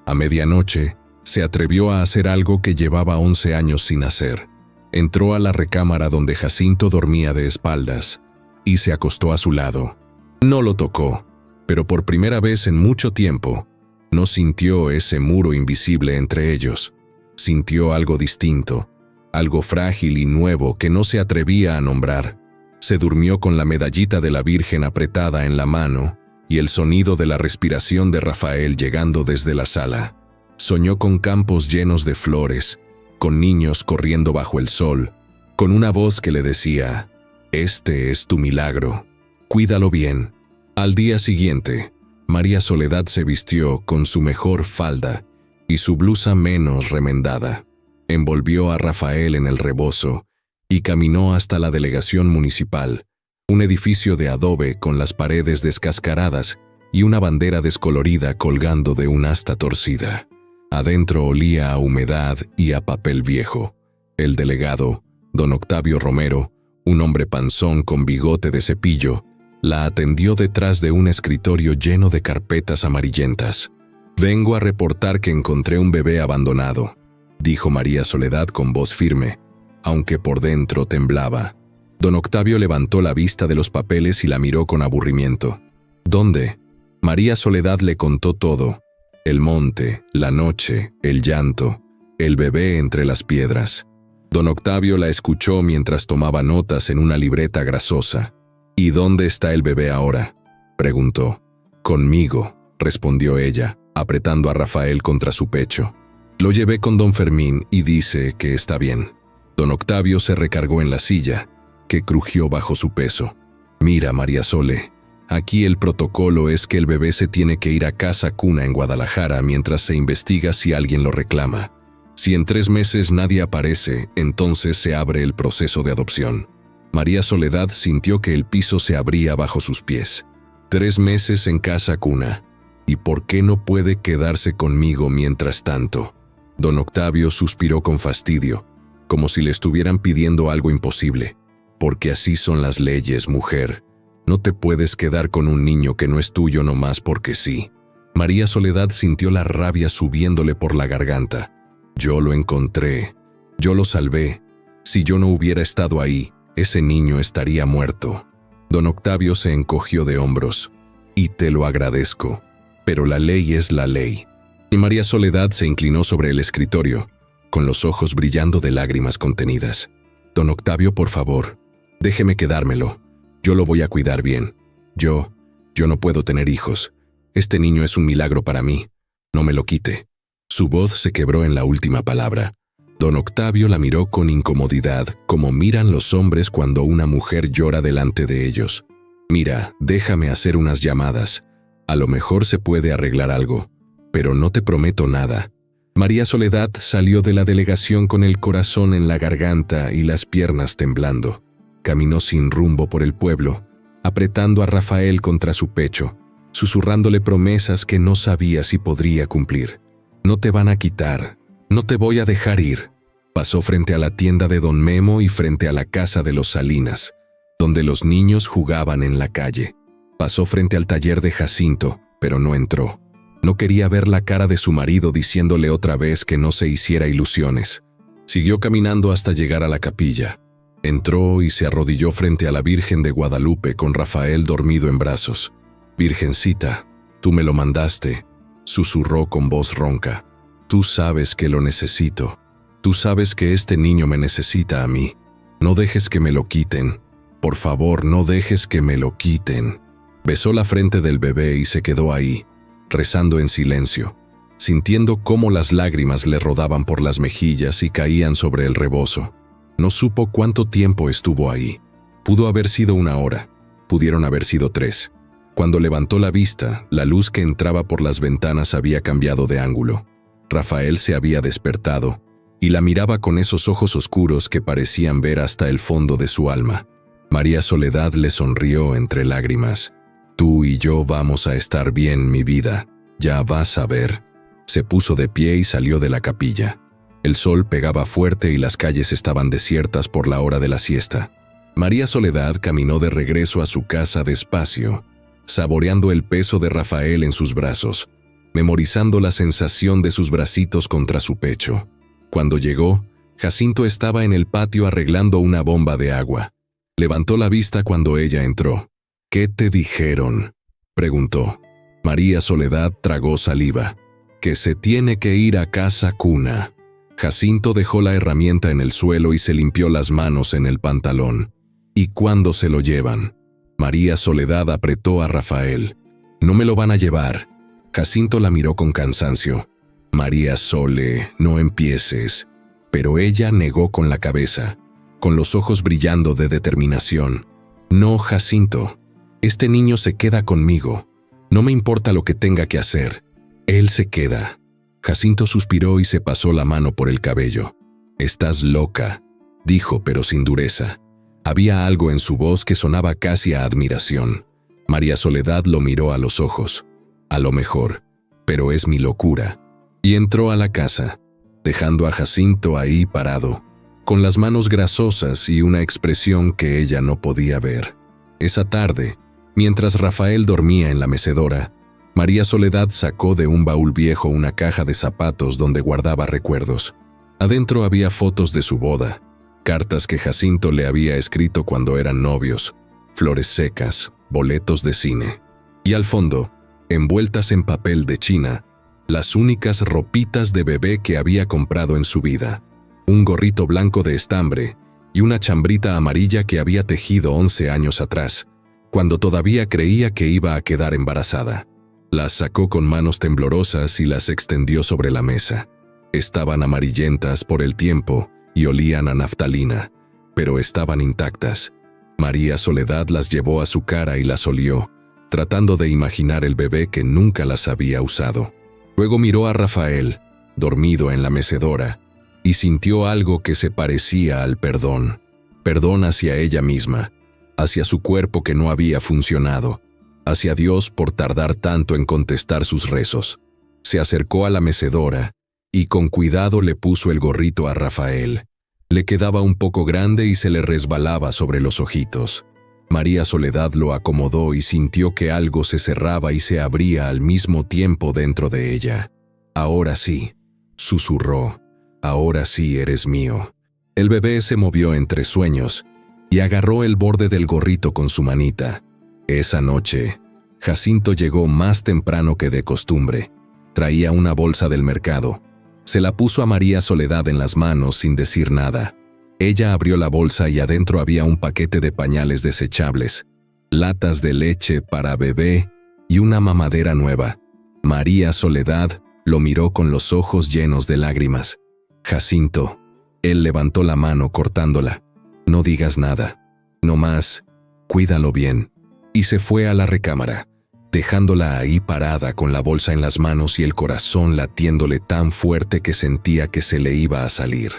A medianoche, se atrevió a hacer algo que llevaba 11 años sin hacer. Entró a la recámara donde Jacinto dormía de espaldas y se acostó a su lado. No lo tocó, pero por primera vez en mucho tiempo, no sintió ese muro invisible entre ellos. Sintió algo distinto, algo frágil y nuevo que no se atrevía a nombrar. Se durmió con la medallita de la Virgen apretada en la mano y el sonido de la respiración de Rafael llegando desde la sala. Soñó con campos llenos de flores, con niños corriendo bajo el sol, con una voz que le decía: «Este es tu milagro, cuídalo bien». Al día siguiente, María Soledad se vistió con su mejor falda y su blusa menos remendada. Envolvió a Rafael en el rebozo y caminó hasta la delegación municipal, un edificio de adobe con las paredes descascaradas y una bandera descolorida colgando de un asta torcida. Adentro olía a humedad y a papel viejo. El delegado, don Octavio Romero, un hombre panzón con bigote de cepillo, la atendió detrás de un escritorio lleno de carpetas amarillentas. «Vengo a reportar que encontré un bebé abandonado», dijo María Soledad con voz firme, aunque por dentro temblaba. Don Octavio levantó la vista de los papeles y la miró con aburrimiento. «¿Dónde?». María Soledad le contó todo: el monte, la noche, el llanto, el bebé entre las piedras. Don Octavio la escuchó mientras tomaba notas en una libreta grasosa. «¿Y dónde está el bebé ahora?», preguntó. «Conmigo», respondió ella, apretando a Rafael contra su pecho. «Lo llevé con don Fermín y dice que está bien». Don Octavio se recargó en la silla, que crujió bajo su peso. «Mira, María Sole, aquí el protocolo es que el bebé se tiene que ir a casa cuna en Guadalajara mientras se investiga si alguien lo reclama. Si en 3 meses nadie aparece, entonces se abre el proceso de adopción». María Soledad sintió que el piso se abría bajo sus pies. 3 meses en casa cuna. ¿Y por qué no puede quedarse conmigo mientras tanto? Don Octavio suspiró con fastidio, como si le estuvieran pidiendo algo imposible. «Porque así son las leyes, mujer. No te puedes quedar con un niño que no es tuyo nomás porque sí». María Soledad sintió la rabia subiéndole por la garganta. «Yo lo encontré. Yo lo salvé. Si yo no hubiera estado ahí, ese niño estaría muerto». Don Octavio se encogió de hombros. «Y te lo agradezco. Pero la ley es la ley». Y María Soledad se inclinó sobre el escritorio, con los ojos brillando de lágrimas contenidas. «Don Octavio, por favor, déjeme quedármelo. Yo lo voy a cuidar bien. Yo no puedo tener hijos. Este niño es un milagro para mí. No me lo quite». Su voz se quebró en la última palabra. Don Octavio la miró con incomodidad, como miran los hombres cuando una mujer llora delante de ellos. «Mira, déjame hacer unas llamadas. A lo mejor se puede arreglar algo, pero no te prometo nada». María Soledad salió de la delegación con el corazón en la garganta y las piernas temblando. Caminó sin rumbo por el pueblo, apretando a Rafael contra su pecho, susurrándole promesas que no sabía si podría cumplir. «No te van a quitar. No te voy a dejar ir». Pasó frente a la tienda de don Memo y frente a la casa de los Salinas, donde los niños jugaban en la calle. Pasó frente al taller de Jacinto, pero no entró. No quería ver la cara de su marido diciéndole otra vez que no se hiciera ilusiones. Siguió caminando hasta llegar a la capilla. Entró y se arrodilló frente a la Virgen de Guadalupe con Rafael dormido en brazos. «Virgencita, tú me lo mandaste», susurró con voz ronca. «Tú sabes que lo necesito. Tú sabes que este niño me necesita a mí. No dejes que me lo quiten. Por favor, no dejes que me lo quiten». Besó la frente del bebé y se quedó ahí, rezando en silencio, sintiendo cómo las lágrimas le rodaban por las mejillas y caían sobre el rebozo. No supo cuánto tiempo estuvo ahí. Pudo haber sido 1 hora, pudieron haber sido 3. Cuando levantó la vista, la luz que entraba por las ventanas había cambiado de ángulo. Rafael se había despertado y la miraba con esos ojos oscuros que parecían ver hasta el fondo de su alma. María Soledad le sonrió entre lágrimas. «Tú y yo vamos a estar bien, mi vida. Ya vas a ver». Se puso de pie y salió de la capilla. El sol pegaba fuerte y las calles estaban desiertas por la hora de la siesta. María Soledad caminó de regreso a su casa despacio, saboreando el peso de Rafael en sus brazos, memorizando la sensación de sus bracitos contra su pecho. Cuando llegó, Jacinto estaba en el patio arreglando una bomba de agua. Levantó la vista cuando ella entró. «¿Qué te dijeron?», preguntó. María Soledad tragó saliva. «Que se tiene que ir a casa cuna». Jacinto dejó la herramienta en el suelo y se limpió las manos en el pantalón. «¿Y cuándo se lo llevan?». María Soledad apretó a Rafael. «No me lo van a llevar». Jacinto la miró con cansancio. «María Sole, no empieces». Pero ella negó con la cabeza, con los ojos brillando de determinación. «No, Jacinto, este niño se queda conmigo. No me importa lo que tenga que hacer. Él se queda». Jacinto suspiró y se pasó la mano por el cabello. «Estás loca», dijo, pero sin dureza. Había algo en su voz que sonaba casi a admiración. María Soledad lo miró a los ojos. «A lo mejor, pero es mi locura». Y entró a la casa, dejando a Jacinto ahí parado, con las manos grasosas y una expresión que ella no podía ver. Esa tarde, mientras Rafael dormía en la mecedora, María Soledad sacó de un baúl viejo una caja de zapatos donde guardaba recuerdos. Adentro había fotos de su boda, cartas que Jacinto le había escrito cuando eran novios, flores secas, boletos de cine. Y al fondo, envueltas en papel de China, las únicas ropitas de bebé que había comprado en su vida. Un gorrito blanco de estambre y una chambrita amarilla que había tejido 11 años atrás, cuando todavía creía que iba a quedar embarazada. Las sacó con manos temblorosas y las extendió sobre la mesa. Estaban amarillentas por el tiempo y olían a naftalina, pero estaban intactas. María Soledad las llevó a su cara y las olió, tratando de imaginar el bebé que nunca las había usado. Luego miró a Rafael, dormido en la mecedora, y sintió algo que se parecía al perdón. Perdón hacia ella misma, hacia su cuerpo que no había funcionado, hacia Dios por tardar tanto en contestar sus rezos. Se acercó a la mecedora y con cuidado le puso el gorrito a Rafael. Le quedaba un poco grande y se le resbalaba sobre los ojitos. María Soledad lo acomodó y sintió que algo se cerraba y se abría al mismo tiempo dentro de ella. «Ahora sí», susurró, «ahora sí eres mío». El bebé se movió entre sueños y agarró el borde del gorrito con su manita. Esa noche, Jacinto llegó más temprano que de costumbre. Traía una bolsa del mercado. Se la puso a María Soledad en las manos sin decir nada. Ella abrió la bolsa y adentro había un paquete de pañales desechables, latas de leche para bebé y una mamadera nueva. María Soledad lo miró con los ojos llenos de lágrimas. «Jacinto». Él levantó la mano cortándola. «No digas nada. No más. Cuídalo bien». Y se fue a la recámara, dejándola ahí parada con la bolsa en las manos y el corazón latiéndole tan fuerte que sentía que se le iba a salir.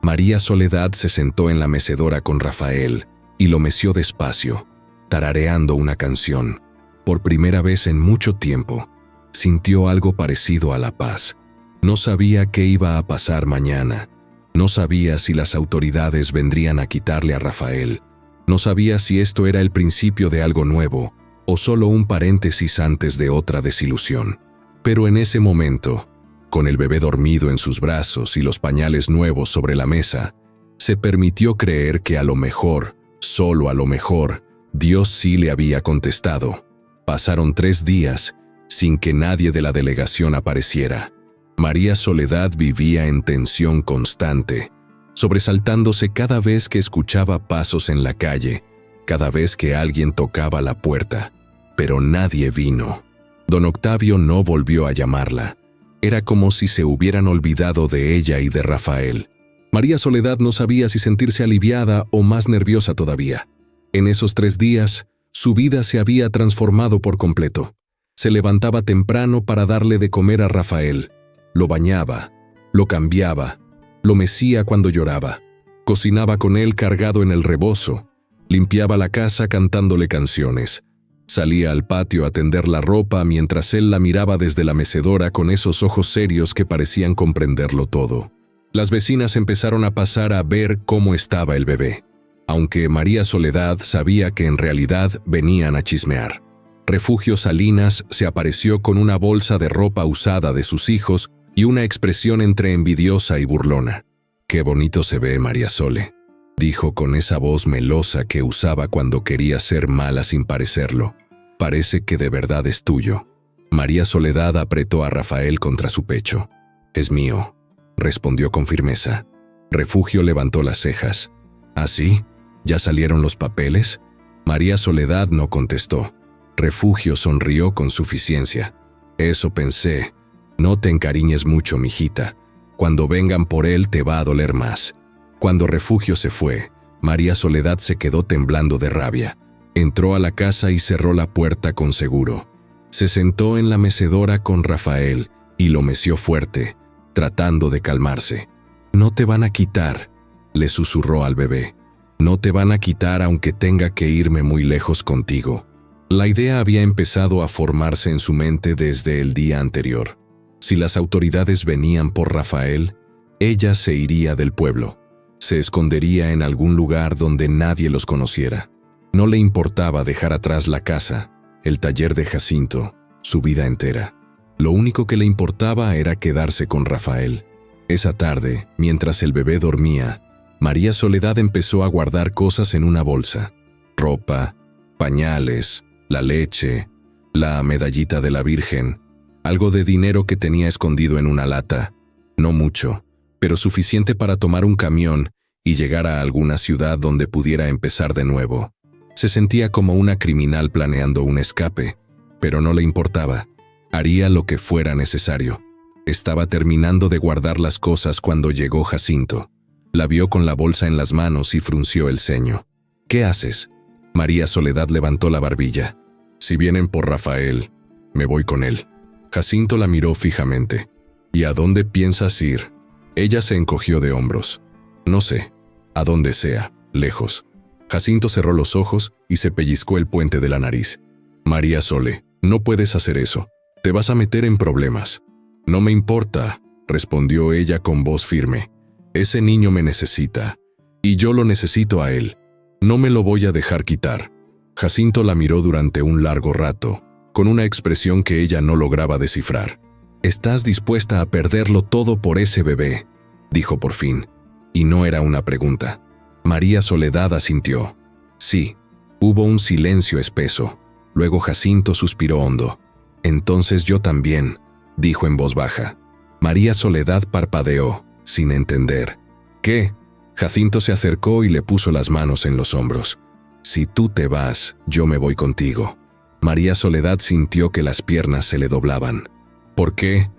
María Soledad se sentó en la mecedora con Rafael y lo meció despacio, tarareando una canción. Por primera vez en mucho tiempo, sintió algo parecido a la paz. No sabía qué iba a pasar mañana. No sabía si las autoridades vendrían a quitarle a Rafael. No sabía si esto era el principio de algo nuevo o solo un paréntesis antes de otra desilusión. Pero en ese momento, con el bebé dormido en sus brazos y los pañales nuevos sobre la mesa, se permitió creer que a lo mejor, solo a lo mejor, Dios sí le había contestado. Pasaron 3 días sin que nadie de la delegación apareciera. María Soledad vivía en tensión constante, sobresaltándose cada vez que escuchaba pasos en la calle, cada vez que alguien tocaba la puerta. Pero nadie vino. Don Octavio no volvió a llamarla. Era como si se hubieran olvidado de ella y de Rafael. María Soledad no sabía si sentirse aliviada o más nerviosa todavía. En esos 3 días, Su vida se había transformado por completo. Se levantaba temprano para darle de comer a Rafael. Lo bañaba, lo cambiaba, lo mecía cuando lloraba. Cocinaba con él cargado en el rebozo. Limpiaba la casa cantándole canciones. Salía al patio a tender la ropa mientras él la miraba desde la mecedora con esos ojos serios que parecían comprenderlo todo. Las vecinas empezaron a pasar a ver cómo estaba el bebé, aunque María Soledad sabía que en realidad venían a chismear. Refugio Salinas se apareció con una bolsa de ropa usada de sus hijos y una expresión entre envidiosa y burlona. «Qué bonito se ve, María Sole», dijo con esa voz melosa que usaba cuando quería ser mala sin parecerlo. «Parece que de verdad es tuyo». María Soledad apretó a Rafael contra su pecho. «Es mío», respondió con firmeza. Refugio levantó las cejas. «¿Ah, sí? ¿Ya salieron los papeles?» María Soledad no contestó. Refugio sonrió con suficiencia. «Eso pensé. No te encariñes mucho, mijita. Cuando vengan por él te va a doler más». Cuando Refugio se fue, María Soledad se quedó temblando de rabia. Entró a la casa y cerró la puerta con seguro. Se sentó en la mecedora con Rafael y lo meció fuerte, tratando de calmarse. «No te van a quitar», le susurró al bebé. «No te van a quitar aunque tenga que irme muy lejos contigo». La idea había empezado a formarse en su mente desde el día anterior. Si las autoridades venían por Rafael, ella se iría del pueblo. Se escondería en algún lugar donde nadie los conociera. No le importaba dejar atrás la casa, el taller de Jacinto, su vida entera. Lo único que le importaba era quedarse con Rafael. Esa tarde, mientras el bebé dormía, María Soledad empezó a guardar cosas en una bolsa. Ropa, pañales, la leche, la medallita de la Virgen, algo de dinero que tenía escondido en una lata. No mucho, pero suficiente para tomar un camión y llegar a alguna ciudad donde pudiera empezar de nuevo. Se sentía como una criminal planeando un escape, pero no le importaba. Haría lo que fuera necesario. Estaba terminando de guardar las cosas cuando llegó Jacinto. La vio con la bolsa en las manos y frunció el ceño. «¿Qué haces?» María Soledad levantó la barbilla. «Si vienen por Rafael, me voy con él». Jacinto la miró fijamente. «¿Y a dónde piensas ir?» Ella se encogió de hombros. «No sé. A donde sea, lejos». Jacinto cerró los ojos y se pellizcó el puente de la nariz. «María Sole, no puedes hacer eso. Te vas a meter en problemas». «No me importa», respondió ella con voz firme. «Ese niño me necesita. Y yo lo necesito a él. No me lo voy a dejar quitar». Jacinto la miró durante un largo rato, con una expresión que ella no lograba descifrar. «Estás dispuesta a perderlo todo por ese bebé», dijo por fin. Y no era una pregunta. María Soledad asintió. «Sí». Hubo un silencio espeso. Luego Jacinto suspiró hondo. «Entonces yo también», dijo en voz baja. María Soledad parpadeó, sin entender. «¿Qué?» Jacinto se acercó y le puso las manos en los hombros. «Si tú te vas, yo me voy contigo». María Soledad sintió que las piernas se le doblaban. «¿Por qué?»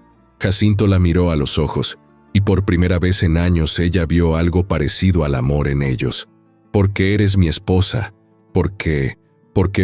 Jacinto la miró a los ojos, y por primera vez en años ella vio algo parecido al amor en ellos. «Porque eres mi esposa. Porque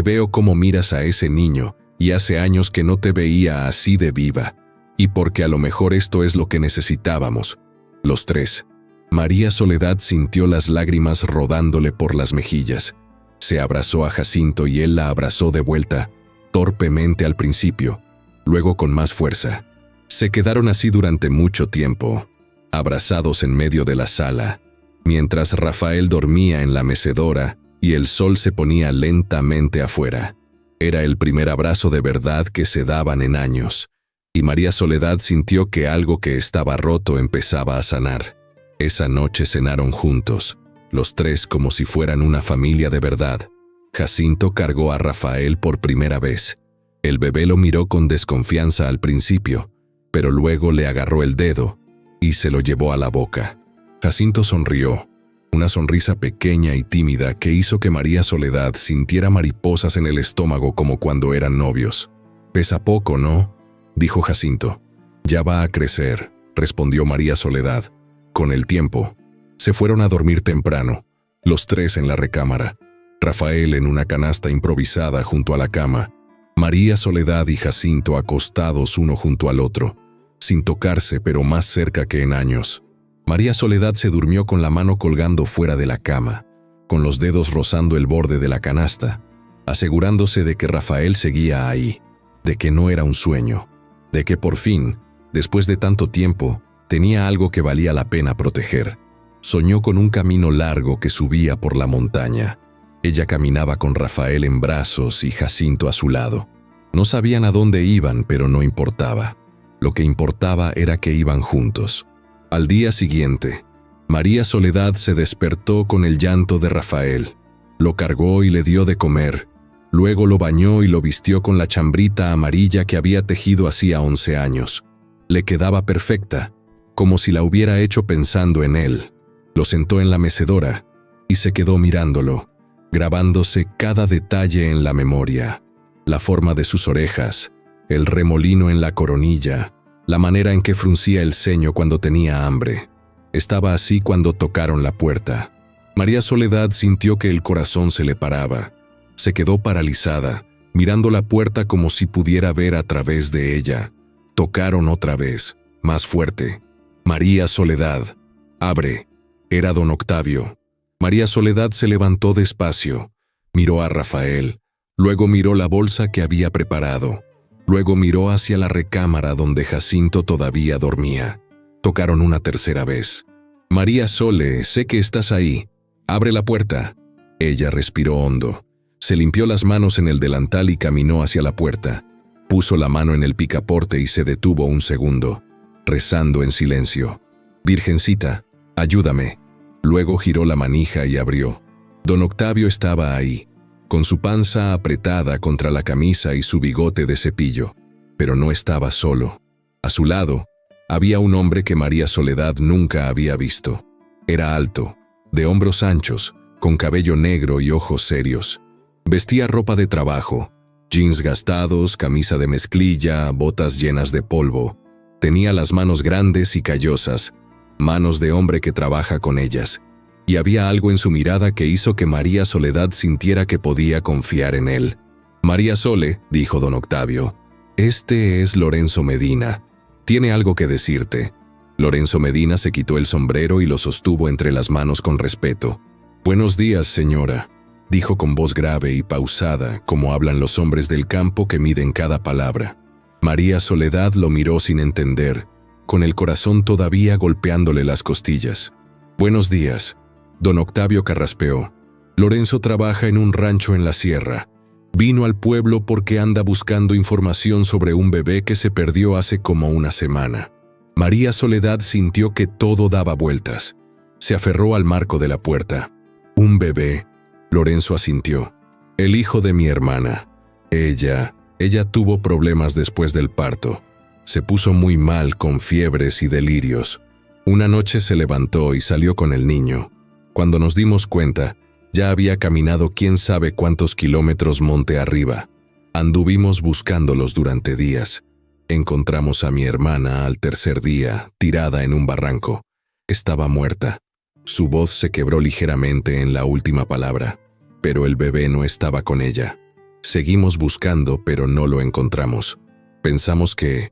veo cómo miras a ese niño, y hace años que no te veía así de viva. Y porque a lo mejor esto es lo que necesitábamos, los tres». María Soledad sintió las lágrimas rodándole por las mejillas. Se abrazó a Jacinto y él la abrazó de vuelta, torpemente al principio, luego con más fuerza. Se quedaron así durante mucho tiempo, abrazados en medio de la sala, mientras Rafael dormía en la mecedora y el sol se ponía lentamente afuera. Era el primer abrazo de verdad que se daban en años, y María Soledad sintió que algo que estaba roto empezaba a sanar. Esa noche cenaron juntos, los tres como si fueran una familia de verdad. Jacinto cargó a Rafael por primera vez. El bebé lo miró con desconfianza al principio, pero luego le agarró el dedo y se lo llevó a la boca. Jacinto sonrió, una sonrisa pequeña y tímida que hizo que María Soledad sintiera mariposas en el estómago como cuando eran novios. «Pesa poco, ¿no?», dijo Jacinto. «Ya va a crecer», respondió María Soledad. Con el tiempo, se fueron a dormir temprano, los tres en la recámara. Rafael en una canasta improvisada junto a la cama, María Soledad y Jacinto acostados uno junto al otro, sin tocarse pero más cerca que en años. María Soledad se durmió con la mano colgando fuera de la cama, con los dedos rozando el borde de la canasta, asegurándose de que Rafael seguía ahí, de que no era un sueño, de que por fin, después de tanto tiempo, tenía algo que valía la pena proteger. Soñó con un camino largo que subía por la montaña. Ella caminaba con Rafael en brazos y Jacinto a su lado. No sabían a dónde iban, pero no importaba. Lo que importaba era que iban juntos. Al día siguiente, María Soledad se despertó con el llanto de Rafael. Lo cargó y le dio de comer. Luego lo bañó y lo vistió con la chambrita amarilla que había tejido hacía 11 años. Le quedaba perfecta, como si la hubiera hecho pensando en él. Lo sentó en la mecedora y se quedó mirándolo, grabándose cada detalle en la memoria. La forma de sus orejas, el remolino en la coronilla, la manera en que fruncía el ceño cuando tenía hambre. Estaba así cuando tocaron la puerta. María Soledad sintió que el corazón se le paraba. Se quedó paralizada, mirando la puerta como si pudiera ver a través de ella. Tocaron otra vez, más fuerte. María Soledad, abre. Era don Octavio. María Soledad se levantó despacio, miró a Rafael, luego miró la bolsa que había preparado, luego miró hacia la recámara donde Jacinto todavía dormía. Tocaron una tercera vez. María Sole, sé que estás ahí. Abre la puerta. Ella respiró hondo. Se limpió las manos en el delantal y caminó hacia la puerta. Puso la mano en el picaporte y se detuvo un segundo, rezando en silencio. Virgencita, ayúdame. Luego giró la manija y abrió. Don Octavio estaba ahí, con su panza apretada contra la camisa y su bigote de cepillo. Pero no estaba solo. A su lado, había un hombre que María Soledad nunca había visto. Era alto, de hombros anchos, con cabello negro y ojos serios. Vestía ropa de trabajo, jeans gastados, camisa de mezclilla, botas llenas de polvo. Tenía las manos grandes y callosas, manos de hombre que trabaja con ellas. Y había algo en su mirada que hizo que María Soledad sintiera que podía confiar en él. María Sole, dijo don Octavio, este es Lorenzo Medina. Tiene algo que decirte. Lorenzo Medina se quitó el sombrero y lo sostuvo entre las manos con respeto. Buenos días, señora, dijo con voz grave y pausada, como hablan los hombres del campo que miden cada palabra. María Soledad lo miró sin entender, con el corazón todavía golpeándole las costillas. Buenos días. Don Octavio carraspeó. Lorenzo trabaja en un rancho en la sierra. Vino al pueblo porque anda buscando información sobre un bebé que se perdió hace como una semana. María Soledad sintió que todo daba vueltas. Se aferró al marco de la puerta. Un bebé. Lorenzo asintió. El hijo de mi hermana. Ella tuvo problemas después del parto. Se puso muy mal con fiebres y delirios. Una noche se levantó y salió con el niño. Cuando nos dimos cuenta, ya había caminado quién sabe cuántos kilómetros monte arriba. Anduvimos buscándolos durante días. Encontramos a mi hermana al tercer día, tirada en un barranco. Estaba muerta. Su voz se quebró ligeramente en la última palabra, pero el bebé no estaba con ella. Seguimos buscando, pero no lo encontramos. Pensamos que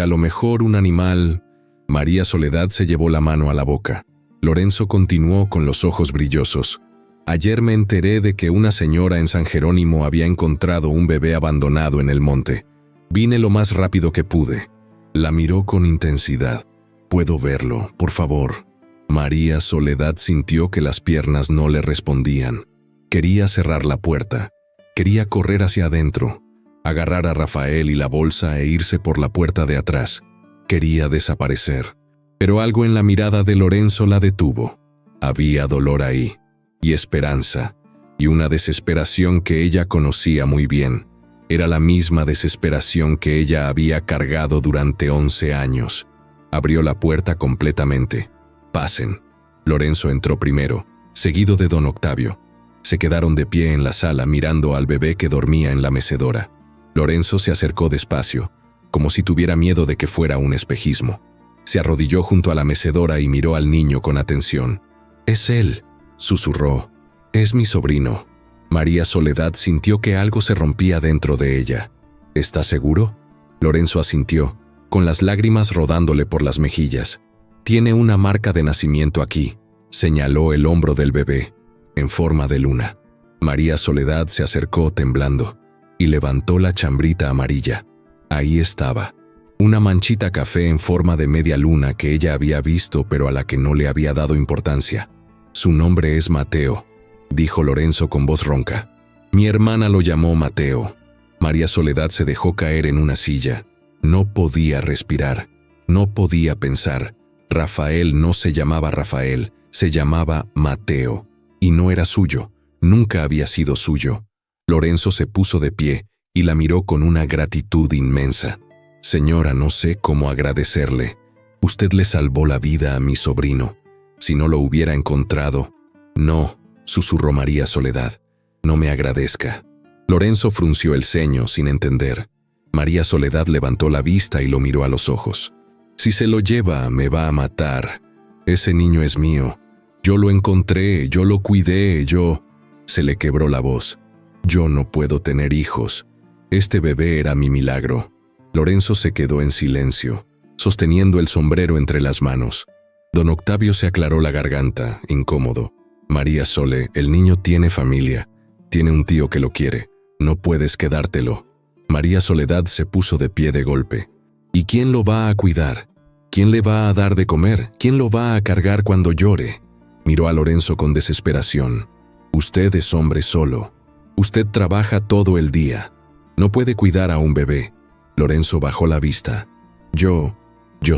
a lo mejor un animal... María Soledad se llevó la mano a la boca. Lorenzo continuó con los ojos brillosos. Ayer me enteré de que una señora en San Jerónimo había encontrado un bebé abandonado en el monte. Vine lo más rápido que pude. La miró con intensidad. ¿Puedo verlo, por favor? María Soledad sintió que las piernas no le respondían. Quería cerrar la puerta. Quería correr hacia adentro, agarrar a Rafael y la bolsa e irse por la puerta de atrás. Quería desaparecer. Pero algo en la mirada de Lorenzo la detuvo. Había dolor ahí, y esperanza, y una desesperación que ella conocía muy bien. Era la misma desesperación que ella había cargado durante 11 años. Abrió la puerta completamente. Pasen. Lorenzo entró primero, seguido de don Octavio. Se quedaron de pie en la sala mirando al bebé que dormía en la mecedora. Lorenzo se acercó despacio, como si tuviera miedo de que fuera un espejismo. Se arrodilló junto a la mecedora y miró al niño con atención. «Es él», susurró. «Es mi sobrino». María Soledad sintió que algo se rompía dentro de ella. ¿Estás seguro? Lorenzo asintió, con las lágrimas rodándole por las mejillas. Tiene una marca de nacimiento aquí, señaló el hombro del bebé, en forma de luna. María Soledad se acercó temblando y levantó la chambrita amarilla. Ahí estaba, una manchita café en forma de media luna que ella había visto pero a la que no le había dado importancia. Su nombre es Mateo, dijo Lorenzo con voz ronca. Mi hermana lo llamó Mateo. María Soledad se dejó caer en una silla. No podía respirar, no podía pensar. Rafael no se llamaba Rafael, se llamaba Mateo. Y no era suyo, nunca había sido suyo. Lorenzo se puso de pie y la miró con una gratitud inmensa. Señora, no sé cómo agradecerle. Usted le salvó la vida a mi sobrino. Si no lo hubiera encontrado... No, susurró María Soledad. No me agradezca. Lorenzo frunció el ceño sin entender. María Soledad levantó la vista y lo miró a los ojos. Si se lo lleva, me va a matar. Ese niño es mío. Yo lo encontré, yo lo cuidé, yo... Se le quebró la voz. Yo no puedo tener hijos. Este bebé era mi milagro. Lorenzo se quedó en silencio, sosteniendo el sombrero entre las manos. Don Octavio se aclaró la garganta, incómodo. María Sole, el niño tiene familia. Tiene un tío que lo quiere. No puedes quedártelo. María Soledad se puso de pie de golpe. ¿Y quién lo va a cuidar? ¿Quién le va a dar de comer? ¿Quién lo va a cargar cuando llore? Miró a Lorenzo con desesperación. Usted es hombre solo. Usted trabaja todo el día. No puede cuidar a un bebé. Lorenzo bajó la vista. Yo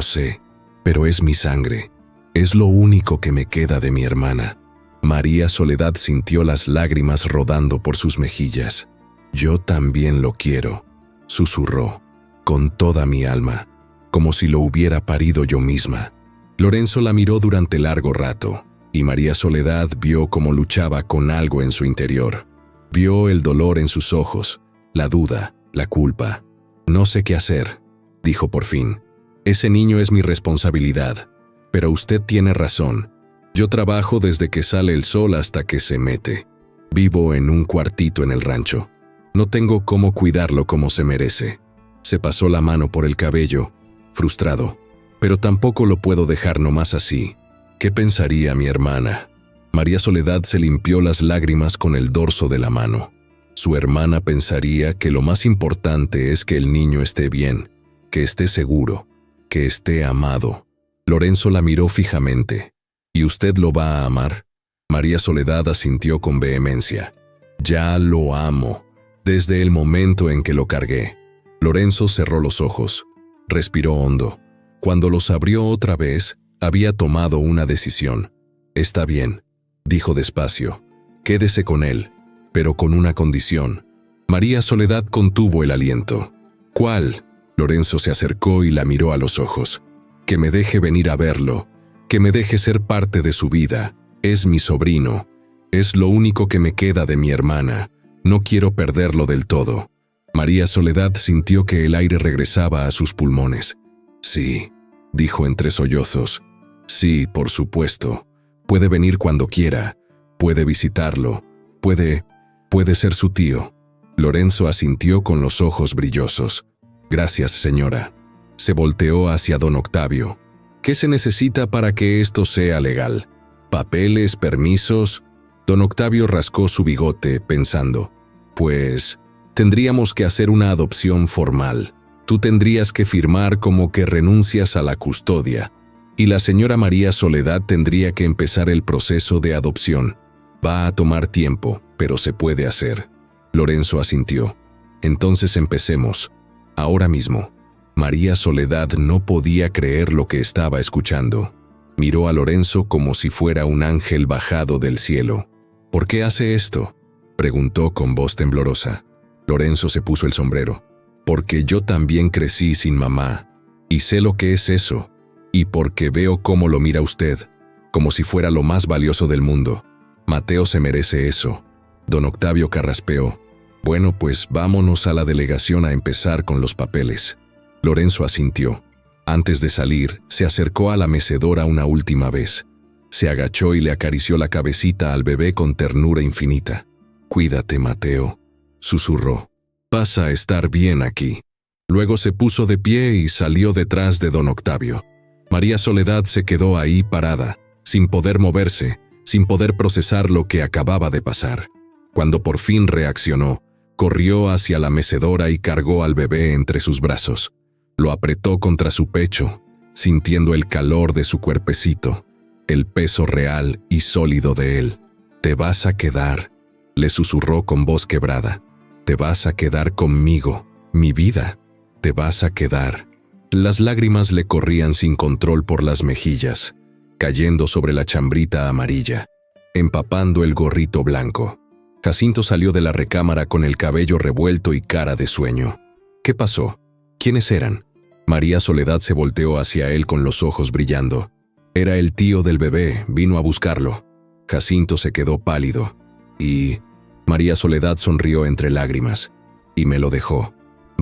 sé, pero es mi sangre. Es lo único que me queda de mi hermana. María Soledad sintió las lágrimas rodando por sus mejillas. Yo también lo quiero, susurró, con toda mi alma, como si lo hubiera parido yo misma. Lorenzo la miró durante largo rato, y María Soledad vio cómo luchaba con algo en su interior. Vio el dolor en sus ojos, la duda, la culpa. No sé qué hacer, dijo por fin. Ese niño es mi responsabilidad, pero usted tiene razón. Yo trabajo desde que sale el sol hasta que se mete. Vivo en un cuartito en el rancho. No tengo cómo cuidarlo como se merece. Se pasó la mano por el cabello, frustrado. Pero tampoco lo puedo dejar nomás así. ¿Qué pensaría mi hermana? María Soledad se limpió las lágrimas con el dorso de la mano. Su hermana pensaría que lo más importante es que el niño esté bien, que esté seguro, que esté amado. Lorenzo la miró fijamente. ¿Y usted lo va a amar? María Soledad asintió con vehemencia. Ya lo amo, desde el momento en que lo cargué. Lorenzo cerró los ojos, respiró hondo. Cuando los abrió otra vez, había tomado una decisión. Está bien, dijo despacio. Quédese con él, pero con una condición. María Soledad contuvo el aliento. ¿Cuál? Lorenzo se acercó y la miró a los ojos. Que me deje venir a verlo, que me deje ser parte de su vida. Es mi sobrino. Es lo único que me queda de mi hermana. No quiero perderlo del todo. María Soledad sintió que el aire regresaba a sus pulmones. Sí, dijo entre sollozos. Sí, por supuesto. Puede venir cuando quiera. Puede visitarlo. Puede ser su tío. Lorenzo asintió con los ojos brillosos. Gracias, señora. Se volteó hacia don Octavio. ¿Qué se necesita para que esto sea legal? ¿Papeles, permisos? Don Octavio rascó su bigote, pensando. Pues, tendríamos que hacer una adopción formal. Tú tendrías que firmar como que renuncias a la custodia. Y la señora María Soledad tendría que empezar el proceso de adopción. Va a tomar tiempo, pero se puede hacer. Lorenzo asintió. Entonces empecemos. Ahora mismo. María Soledad no podía creer lo que estaba escuchando. Miró a Lorenzo como si fuera un ángel bajado del cielo. ¿Por qué hace esto?, preguntó con voz temblorosa. Lorenzo se puso el sombrero. Porque yo también crecí sin mamá, y sé lo que es eso, y porque veo cómo lo mira usted, como si fuera lo más valioso del mundo. Mateo se merece eso. Don Octavio carraspeó. Bueno, pues vámonos a la delegación a empezar con los papeles. Lorenzo asintió. Antes de salir, se acercó a la mecedora una última vez. Se agachó y le acarició la cabecita al bebé con ternura infinita. Cuídate, Mateo, susurró. Vas a estar bien aquí. Luego se puso de pie y salió detrás de don Octavio. María Soledad se quedó ahí parada, sin poder moverse, sin poder procesar lo que acababa de pasar. Cuando por fin reaccionó, corrió hacia la mecedora y cargó al bebé entre sus brazos. Lo apretó contra su pecho, sintiendo el calor de su cuerpecito, el peso real y sólido de él. «Te vas a quedar», le susurró con voz quebrada. «Te vas a quedar conmigo, mi vida. Te vas a quedar». Las lágrimas le corrían sin control por las mejillas, cayendo sobre la chambrita amarilla, empapando el gorrito blanco. Jacinto salió de la recámara con el cabello revuelto y cara de sueño. ¿Qué pasó? ¿Quiénes eran? María Soledad se volteó hacia él con los ojos brillando. Era el tío del bebé, vino a buscarlo. Jacinto se quedó pálido. Y María Soledad sonrió entre lágrimas. Y me lo dejó.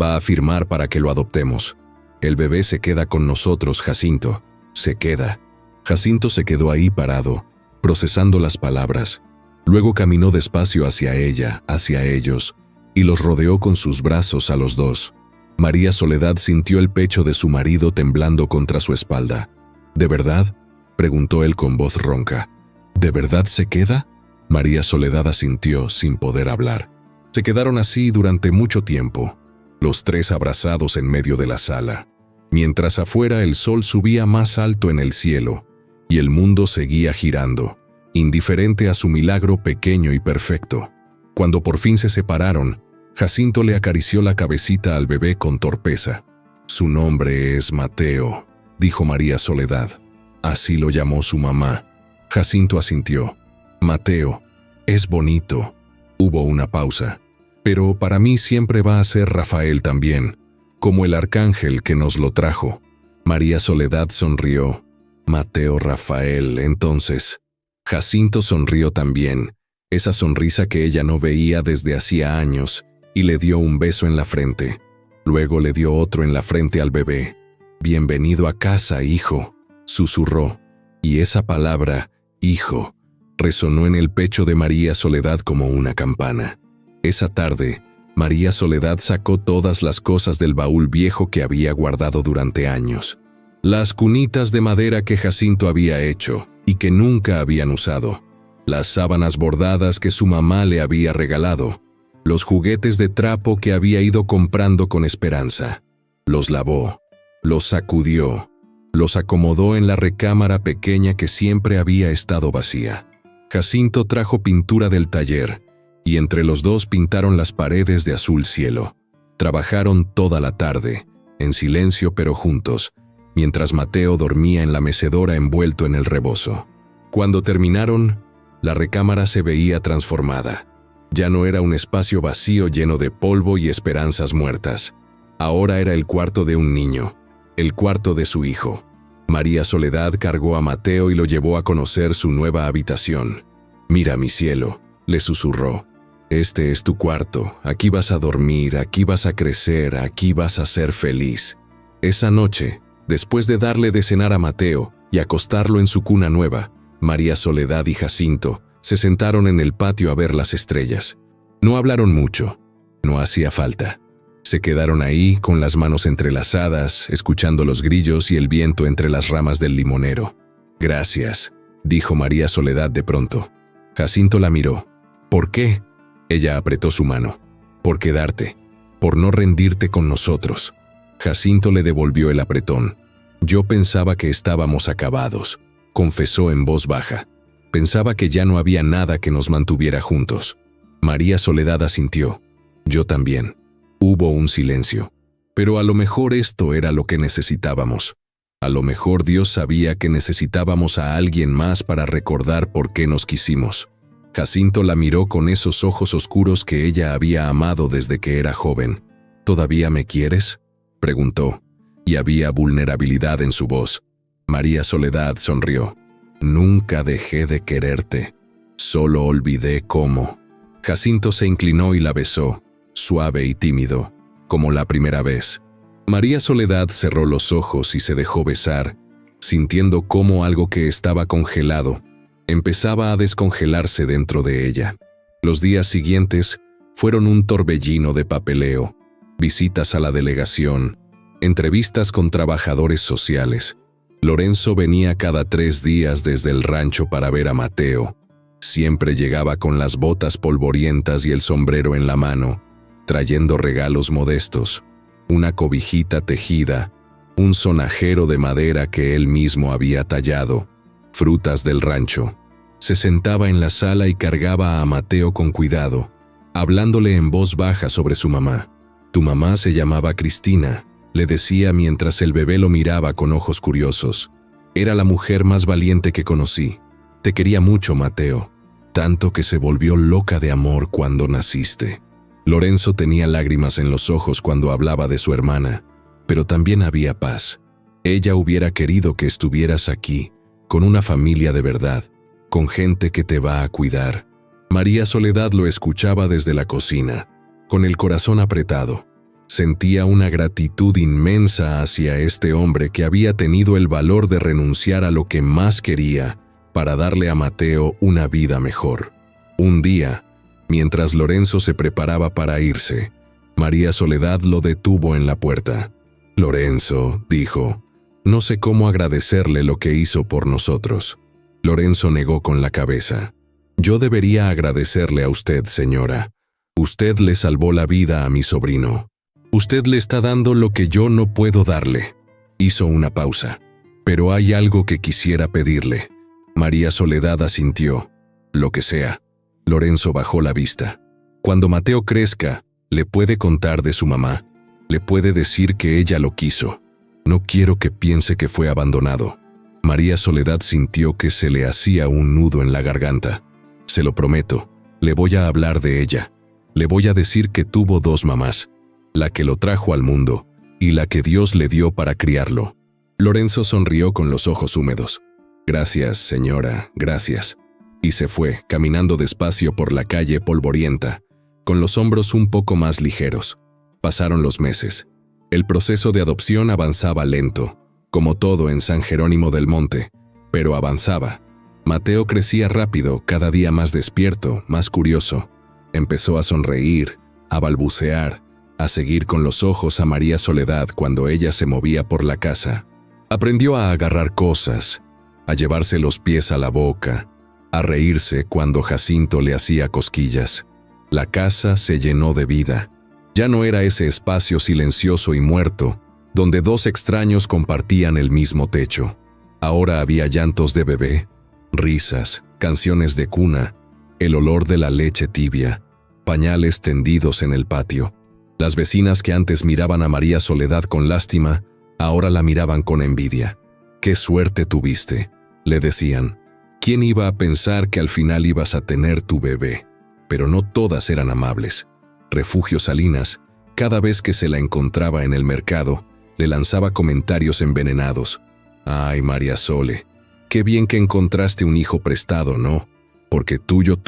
Va a firmar para que lo adoptemos. El bebé se queda con nosotros, Jacinto. Se queda. Jacinto se quedó ahí parado, procesando las palabras. Luego caminó despacio hacia ella, hacia ellos, y los rodeó con sus brazos a los dos. María Soledad sintió el pecho de su marido temblando contra su espalda. ¿De verdad?, preguntó él con voz ronca. ¿De verdad se queda? María Soledad asintió sin poder hablar. Se quedaron así durante mucho tiempo, los tres abrazados en medio de la sala, mientras afuera el sol subía más alto en el cielo y el mundo seguía girando, indiferente a su milagro pequeño y perfecto. Cuando por fin se separaron, Jacinto le acarició la cabecita al bebé con torpeza. «Su nombre es Mateo», dijo María Soledad. Así lo llamó su mamá. Jacinto asintió. «Mateo, es bonito». Hubo una pausa. «Pero para mí siempre va a ser Rafael también, como el arcángel que nos lo trajo». María Soledad sonrió. «Mateo Rafael, entonces». Jacinto sonrió también, esa sonrisa que ella no veía desde hacía años, y le dio un beso en la frente. Luego le dio otro en la frente al bebé. «Bienvenido a casa, hijo», susurró, y esa palabra, hijo, resonó en el pecho de María Soledad como una campana. Esa tarde, María Soledad sacó todas las cosas del baúl viejo que había guardado durante años. Las cunitas de madera que Jacinto había hecho y que nunca habían usado, las sábanas bordadas que su mamá le había regalado, los juguetes de trapo que había ido comprando con esperanza. Los lavó, los sacudió, los acomodó en la recámara pequeña que siempre había estado vacía. Jacinto trajo pintura del taller, y entre los dos pintaron las paredes de azul cielo. Trabajaron toda la tarde, en silencio pero juntos, mientras Mateo dormía en la mecedora envuelto en el rebozo. Cuando terminaron, la recámara se veía transformada. Ya no era un espacio vacío lleno de polvo y esperanzas muertas. Ahora era el cuarto de un niño, el cuarto de su hijo. María Soledad cargó a Mateo y lo llevó a conocer su nueva habitación. «Mira, mi cielo», le susurró. «Este es tu cuarto, aquí vas a dormir, aquí vas a crecer, aquí vas a ser feliz». Esa noche, después de darle de cenar a Mateo y acostarlo en su cuna nueva, María Soledad y Jacinto se sentaron en el patio a ver las estrellas. No hablaron mucho, no hacía falta. Se quedaron ahí con las manos entrelazadas, escuchando los grillos y el viento entre las ramas del limonero. «Gracias», dijo María Soledad de pronto. Jacinto la miró. «¿Por qué?» Ella apretó su mano. «Por quedarte, por no rendirte con nosotros». Jacinto le devolvió el apretón. «Yo pensaba que estábamos acabados», confesó en voz baja. «Pensaba que ya no había nada que nos mantuviera juntos». María Soledad asintió. «Yo también». Hubo un silencio. Pero a lo mejor esto era lo que necesitábamos. A lo mejor Dios sabía que necesitábamos a alguien más para recordar por qué nos quisimos. Jacinto la miró con esos ojos oscuros que ella había amado desde que era joven. «¿Todavía me quieres?», preguntó, y había vulnerabilidad en su voz. María Soledad sonrió. «Nunca dejé de quererte. Solo olvidé cómo». Jacinto se inclinó y la besó, suave y tímido, como la primera vez. María Soledad cerró los ojos y se dejó besar, sintiendo cómo algo que estaba congelado empezaba a descongelarse dentro de ella. Los días siguientes fueron un torbellino de papeleo, visitas a la delegación, entrevistas con trabajadores sociales. Lorenzo venía cada 3 días desde el rancho para ver a Mateo. Siempre llegaba con las botas polvorientas y el sombrero en la mano, trayendo regalos modestos, una cobijita tejida, un sonajero de madera que él mismo había tallado, frutas del rancho. Se sentaba en la sala y cargaba a Mateo con cuidado, hablándole en voz baja sobre su mamá. «Tu mamá se llamaba Cristina», le decía mientras el bebé lo miraba con ojos curiosos. «Era la mujer más valiente que conocí. Te quería mucho, Mateo, tanto que se volvió loca de amor cuando naciste». Lorenzo tenía lágrimas en los ojos cuando hablaba de su hermana, pero también había paz. Ella hubiera querido que estuvieras aquí, con una familia de verdad, con gente que te va a cuidar. María Soledad lo escuchaba desde la cocina, con el corazón apretado. Sentía una gratitud inmensa hacia este hombre que había tenido el valor de renunciar a lo que más quería para darle a Mateo una vida mejor. Un día, mientras Lorenzo se preparaba para irse, María Soledad lo detuvo en la puerta. «Lorenzo», dijo, «no sé cómo agradecerle lo que hizo por nosotros». Lorenzo negó con la cabeza. «Yo debería agradecerle a usted, señora. Usted le salvó la vida a mi sobrino. Usted le está dando lo que yo no puedo darle». Hizo una pausa. «Pero hay algo que quisiera pedirle». María Soledad asintió. «Lo que sea». Lorenzo bajó la vista. «Cuando Mateo crezca, le puede contar de su mamá. Le puede decir que ella lo quiso. No quiero que piense que fue abandonado». María Soledad sintió que se le hacía un nudo en la garganta. «Se lo prometo, le voy a hablar de ella. Le voy a decir que tuvo 2 mamás, la que lo trajo al mundo y la que Dios le dio para criarlo». Lorenzo sonrió con los ojos húmedos. «Gracias, señora, gracias». Y se fue, caminando despacio por la calle polvorienta, con los hombros un poco más ligeros. Pasaron los meses. El proceso de adopción avanzaba lento, como todo en San Jerónimo del Monte, pero avanzaba. Mateo crecía rápido, cada día más despierto, más curioso. Empezó a sonreír, a balbucear, a seguir con los ojos a María Soledad cuando ella se movía por la casa. Aprendió a agarrar cosas, a llevarse los pies a la boca, a reírse cuando Jacinto le hacía cosquillas. La casa se llenó de vida. Ya no era ese espacio silencioso y muerto, donde 2 extraños compartían el mismo techo. Ahora había llantos de bebé, risas, canciones de cuna, el olor de la leche tibia, pañales tendidos en el patio. Las vecinas que antes miraban a María Soledad con lástima, ahora la miraban con envidia. «Qué suerte tuviste», le decían. «¿Quién iba a pensar que al final ibas a tener tu bebé?». Pero no todas eran amables. Refugio Salinas, cada vez que se la encontraba en el mercado, le lanzaba comentarios envenenados. «Ay, María Sole, qué bien que encontraste un hijo prestado, ¿no? Porque tuyo,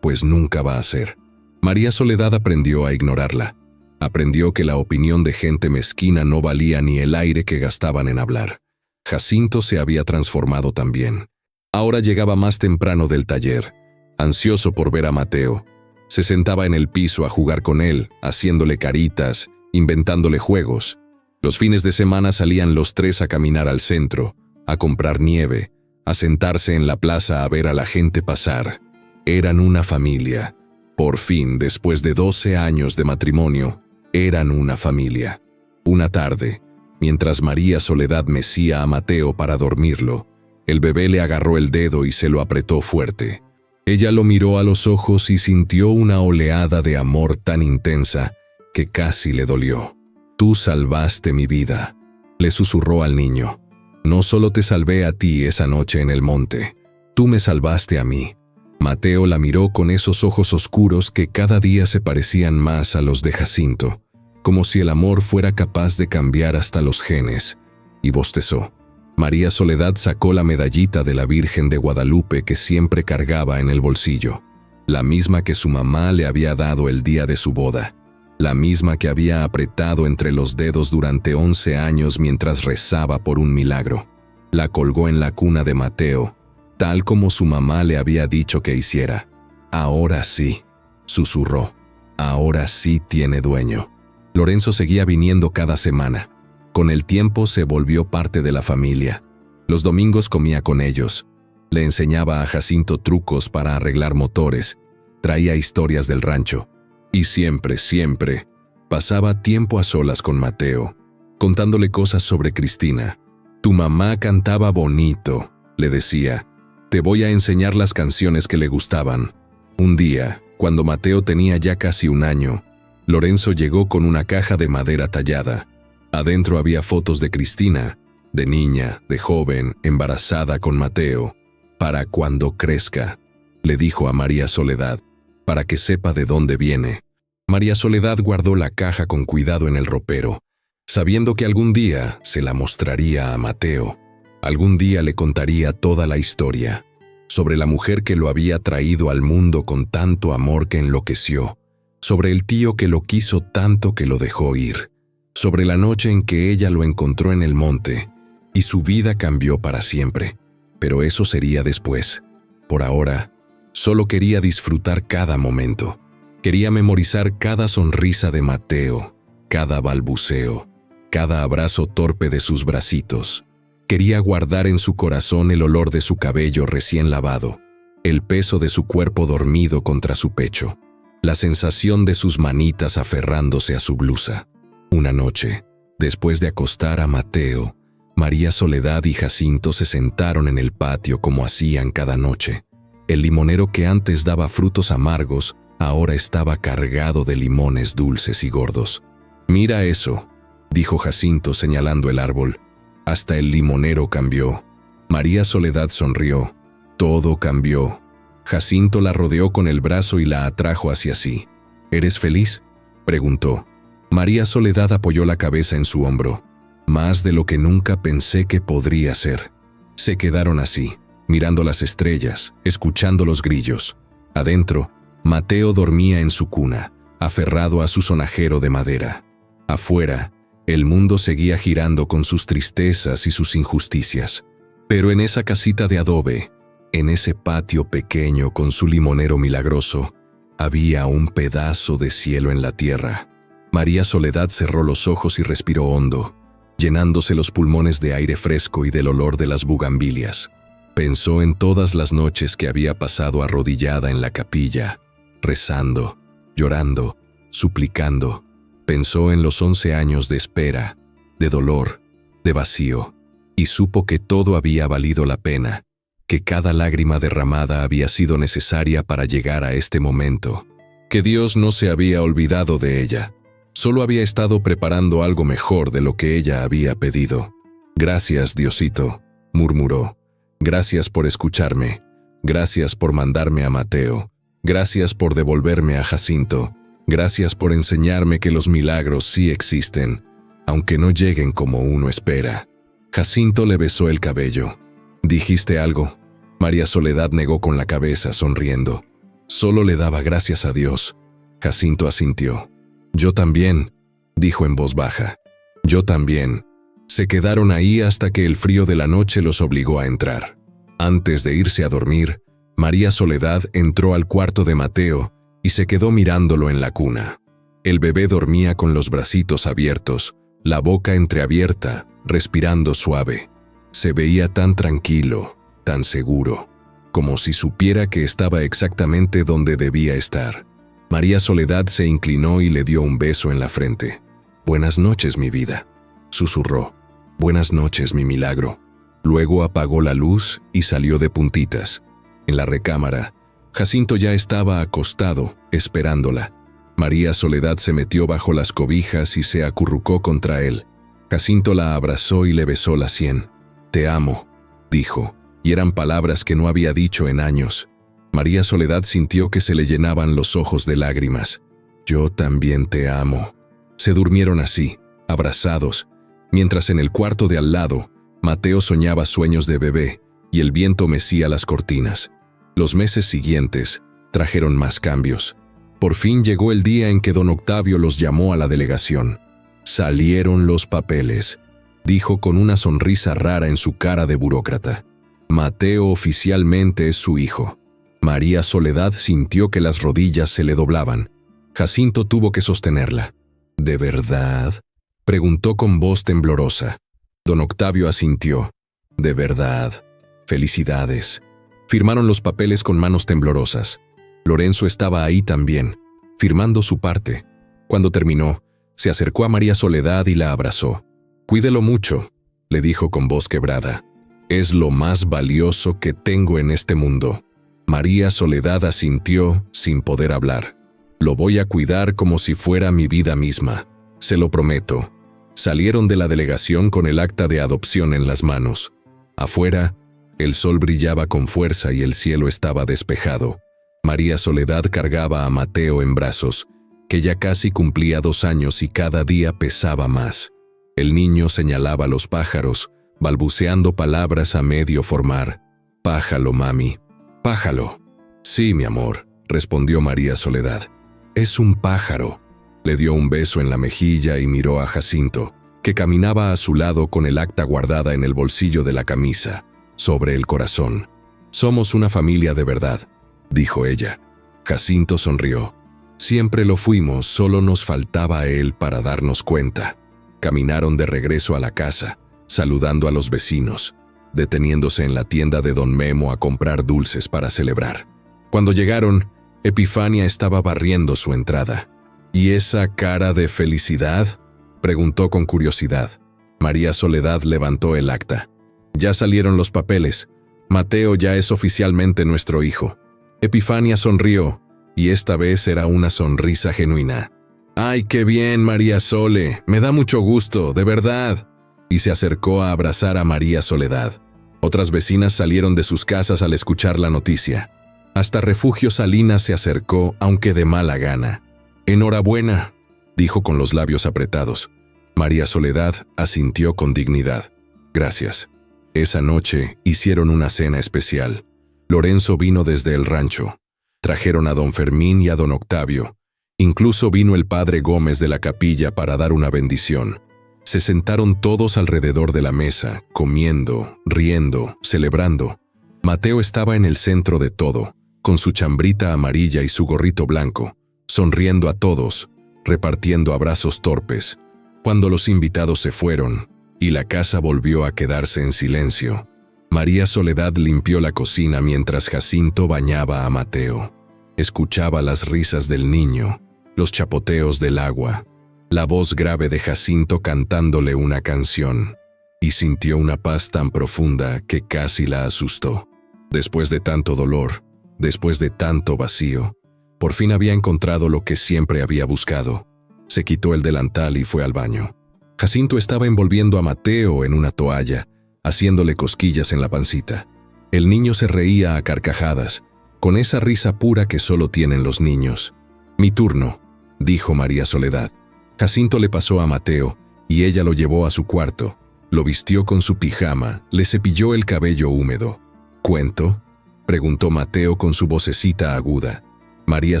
pues nunca va a ser». María Soledad aprendió a ignorarla. Aprendió que la opinión de gente mezquina no valía ni el aire que gastaban en hablar. Jacinto se había transformado también. Ahora llegaba más temprano del taller, ansioso por ver a Mateo. Se sentaba en el piso a jugar con él, haciéndole caritas, inventándole juegos. Los fines de semana salían los 3 a caminar al centro, a comprar nieve, a sentarse en la plaza a ver a la gente pasar. Eran una familia. Por fin, después de 12 años de matrimonio, eran una familia. Una tarde, mientras María Soledad mecía a Mateo para dormirlo, el bebé le agarró el dedo y se lo apretó fuerte. Ella lo miró a los ojos y sintió una oleada de amor tan intensa que casi le dolió. «Tú salvaste mi vida», le susurró al niño. «No solo te salvé a ti esa noche en el monte, tú me salvaste a mí». Mateo la miró con esos ojos oscuros que cada día se parecían más a los de Jacinto, como si el amor fuera capaz de cambiar hasta los genes, y bostezó. María Soledad sacó la medallita de la Virgen de Guadalupe que siempre cargaba en el bolsillo, la misma que su mamá le había dado el día de su boda, la misma que había apretado entre los dedos durante 11 años mientras rezaba por un milagro. La colgó en la cuna de Mateo, tal como su mamá le había dicho que hiciera. Ahora sí, susurró. Ahora sí tiene dueño. Lorenzo seguía viniendo cada semana. Con el tiempo se volvió parte de la familia. Los domingos comía con ellos. Le enseñaba a Jacinto trucos para arreglar motores. Traía historias del rancho. Y siempre, pasaba tiempo a solas con Mateo, contándole cosas sobre Cristina. Tu mamá cantaba bonito, le decía. Te voy a enseñar las canciones que le gustaban. Un día, cuando Mateo tenía ya casi 1 año, Lorenzo llegó con una caja de madera tallada. Adentro había fotos de Cristina, de niña, de joven, embarazada con Mateo. Para cuando crezca, le dijo a María Soledad, para que sepa de dónde viene. María Soledad guardó la caja con cuidado en el ropero, sabiendo que algún día se la mostraría a Mateo. Algún día le contaría toda la historia, sobre la mujer que lo había traído al mundo con tanto amor que enloqueció, sobre el tío que lo quiso tanto que lo dejó ir, sobre la noche en que ella lo encontró en el monte, y su vida cambió para siempre. Pero eso sería después. Por ahora, solo quería disfrutar cada momento. Quería memorizar cada sonrisa de Mateo, cada balbuceo, cada abrazo torpe de sus bracitos. Quería guardar en su corazón el olor de su cabello recién lavado, el peso de su cuerpo dormido contra su pecho, la sensación de sus manitas aferrándose a su blusa. Una noche, después de acostar a Mateo, María Soledad y Jacinto se sentaron en el patio como hacían cada noche. El limonero que antes daba frutos amargos, ahora estaba cargado de limones dulces y gordos. «Mira eso», dijo Jacinto señalando el árbol. Hasta el limonero cambió. María Soledad sonrió. Todo cambió. Jacinto la rodeó con el brazo y la atrajo hacia sí. «¿Eres feliz?», preguntó. María Soledad apoyó la cabeza en su hombro. «Más de lo que nunca pensé que podría ser». Se quedaron así, mirando las estrellas, escuchando los grillos. Adentro, Mateo dormía en su cuna, aferrado a su sonajero de madera. Afuera, el mundo seguía girando con sus tristezas y sus injusticias. Pero en esa casita de adobe, en ese patio pequeño con su limonero milagroso, había un pedazo de cielo en la tierra. María Soledad cerró los ojos y respiró hondo, llenándose los pulmones de aire fresco y del olor de las bugambilias. Pensó en todas las noches que había pasado arrodillada en la capilla, rezando, llorando, suplicando. Pensó en los 11 años de espera, de dolor, de vacío, y supo que todo había valido la pena, que cada lágrima derramada había sido necesaria para llegar a este momento, que Dios no se había olvidado de ella, solo había estado preparando algo mejor de lo que ella había pedido. «Gracias, Diosito», murmuró. «Gracias por escucharme, gracias por mandarme a Mateo, gracias por devolverme a Jacinto, gracias por enseñarme que los milagros sí existen, aunque no lleguen como uno espera». Jacinto le besó el cabello. «¿Dijiste algo?». María Soledad negó con la cabeza, sonriendo. Solo le daba gracias a Dios. Jacinto asintió. «Yo también», dijo en voz baja. «Yo también». Se quedaron ahí hasta que el frío de la noche los obligó a entrar. Antes de irse a dormir, María Soledad entró al cuarto de Mateo y se quedó mirándolo en la cuna. El bebé dormía con los bracitos abiertos, la boca entreabierta, respirando suave. Se veía tan tranquilo, tan seguro, como si supiera que estaba exactamente donde debía estar. María Soledad se inclinó y le dio un beso en la frente. «Buenas noches, mi vida», susurró. «Buenas noches, mi milagro». Luego apagó la luz y salió de puntitas. En la recámara, Jacinto ya estaba acostado, esperándola. María Soledad se metió bajo las cobijas y se acurrucó contra él. Jacinto la abrazó y le besó la sien. «Te amo», dijo, y eran palabras que no había dicho en años. María Soledad sintió que se le llenaban los ojos de lágrimas. «Yo también te amo». Se durmieron así, abrazados, mientras en el cuarto de al lado, Mateo soñaba sueños de bebé y el viento mecía las cortinas. Los meses siguientes trajeron más cambios. Por fin llegó el día en que don Octavio los llamó a la delegación. «Salieron los papeles», dijo con una sonrisa rara en su cara de burócrata. «Mateo oficialmente es su hijo». María Soledad sintió que las rodillas se le doblaban. Jacinto tuvo que sostenerla. ¿De verdad?, preguntó con voz temblorosa. Don Octavio asintió. De verdad. Felicidades. Firmaron los papeles con manos temblorosas. Lorenzo estaba ahí también, firmando su parte. Cuando terminó, se acercó a María Soledad y la abrazó. «Cuídelo mucho», le dijo con voz quebrada. «Es lo más valioso que tengo en este mundo». María Soledad asintió sin poder hablar. «Lo voy a cuidar como si fuera mi vida misma. Se lo prometo». Salieron de la delegación con el acta de adopción en las manos. Afuera, el sol brillaba con fuerza y el cielo estaba despejado. María Soledad cargaba a Mateo en brazos, que ya casi cumplía 2 años y cada día pesaba más. El niño señalaba a los pájaros, balbuceando palabras a medio formar. «Pájalo, mami. Pájalo». «Sí, mi amor», respondió María Soledad. «Es un pájaro». Le dio un beso en la mejilla y miró a Jacinto, que caminaba a su lado con el acta guardada en el bolsillo de la camisa, sobre el corazón. «Somos una familia de verdad», dijo ella. Jacinto sonrió. «Siempre lo fuimos, solo nos faltaba a él para darnos cuenta». Caminaron de regreso a la casa, saludando a los vecinos, deteniéndose en la tienda de don Memo a comprar dulces para celebrar. Cuando llegaron, Epifania estaba barriendo su entrada. «¿Y esa cara de felicidad?», preguntó con curiosidad. María Soledad levantó el acta. «Ya salieron los papeles. Mateo ya es oficialmente nuestro hijo». Epifania sonrió, y esta vez era una sonrisa genuina. «¡Ay, qué bien, María Sole! Me da mucho gusto, de verdad». Y se acercó a abrazar a María Soledad. Otras vecinas salieron de sus casas al escuchar la noticia. Hasta Refugio Salinas se acercó, aunque de mala gana. «Enhorabuena», dijo con los labios apretados. María Soledad asintió con dignidad. «Gracias». Esa noche hicieron una cena especial. Lorenzo vino desde el rancho. Trajeron a don Fermín y a don Octavio. Incluso vino el padre Gómez de la capilla para dar una bendición. Se sentaron todos alrededor de la mesa, comiendo, riendo, celebrando. Mateo estaba en el centro de todo, con su chambrita amarilla y su gorrito blanco, sonriendo a todos, repartiendo abrazos torpes. Cuando los invitados se fueron, y la casa volvió a quedarse en silencio, María Soledad limpió la cocina mientras Jacinto bañaba a Mateo. Escuchaba las risas del niño, los chapoteos del agua, la voz grave de Jacinto cantándole una canción, y sintió una paz tan profunda que casi la asustó. Después de tanto dolor, después de tanto vacío, por fin había encontrado lo que siempre había buscado. Se quitó el delantal y fue al baño. Jacinto estaba envolviendo a Mateo en una toalla, haciéndole cosquillas en la pancita. El niño se reía a carcajadas, con esa risa pura que solo tienen los niños. «Mi turno», dijo María Soledad. Jacinto le pasó a Mateo, y ella lo llevó a su cuarto. Lo vistió con su pijama, le cepilló el cabello húmedo. «¿Cuento?», preguntó Mateo con su vocecita aguda. María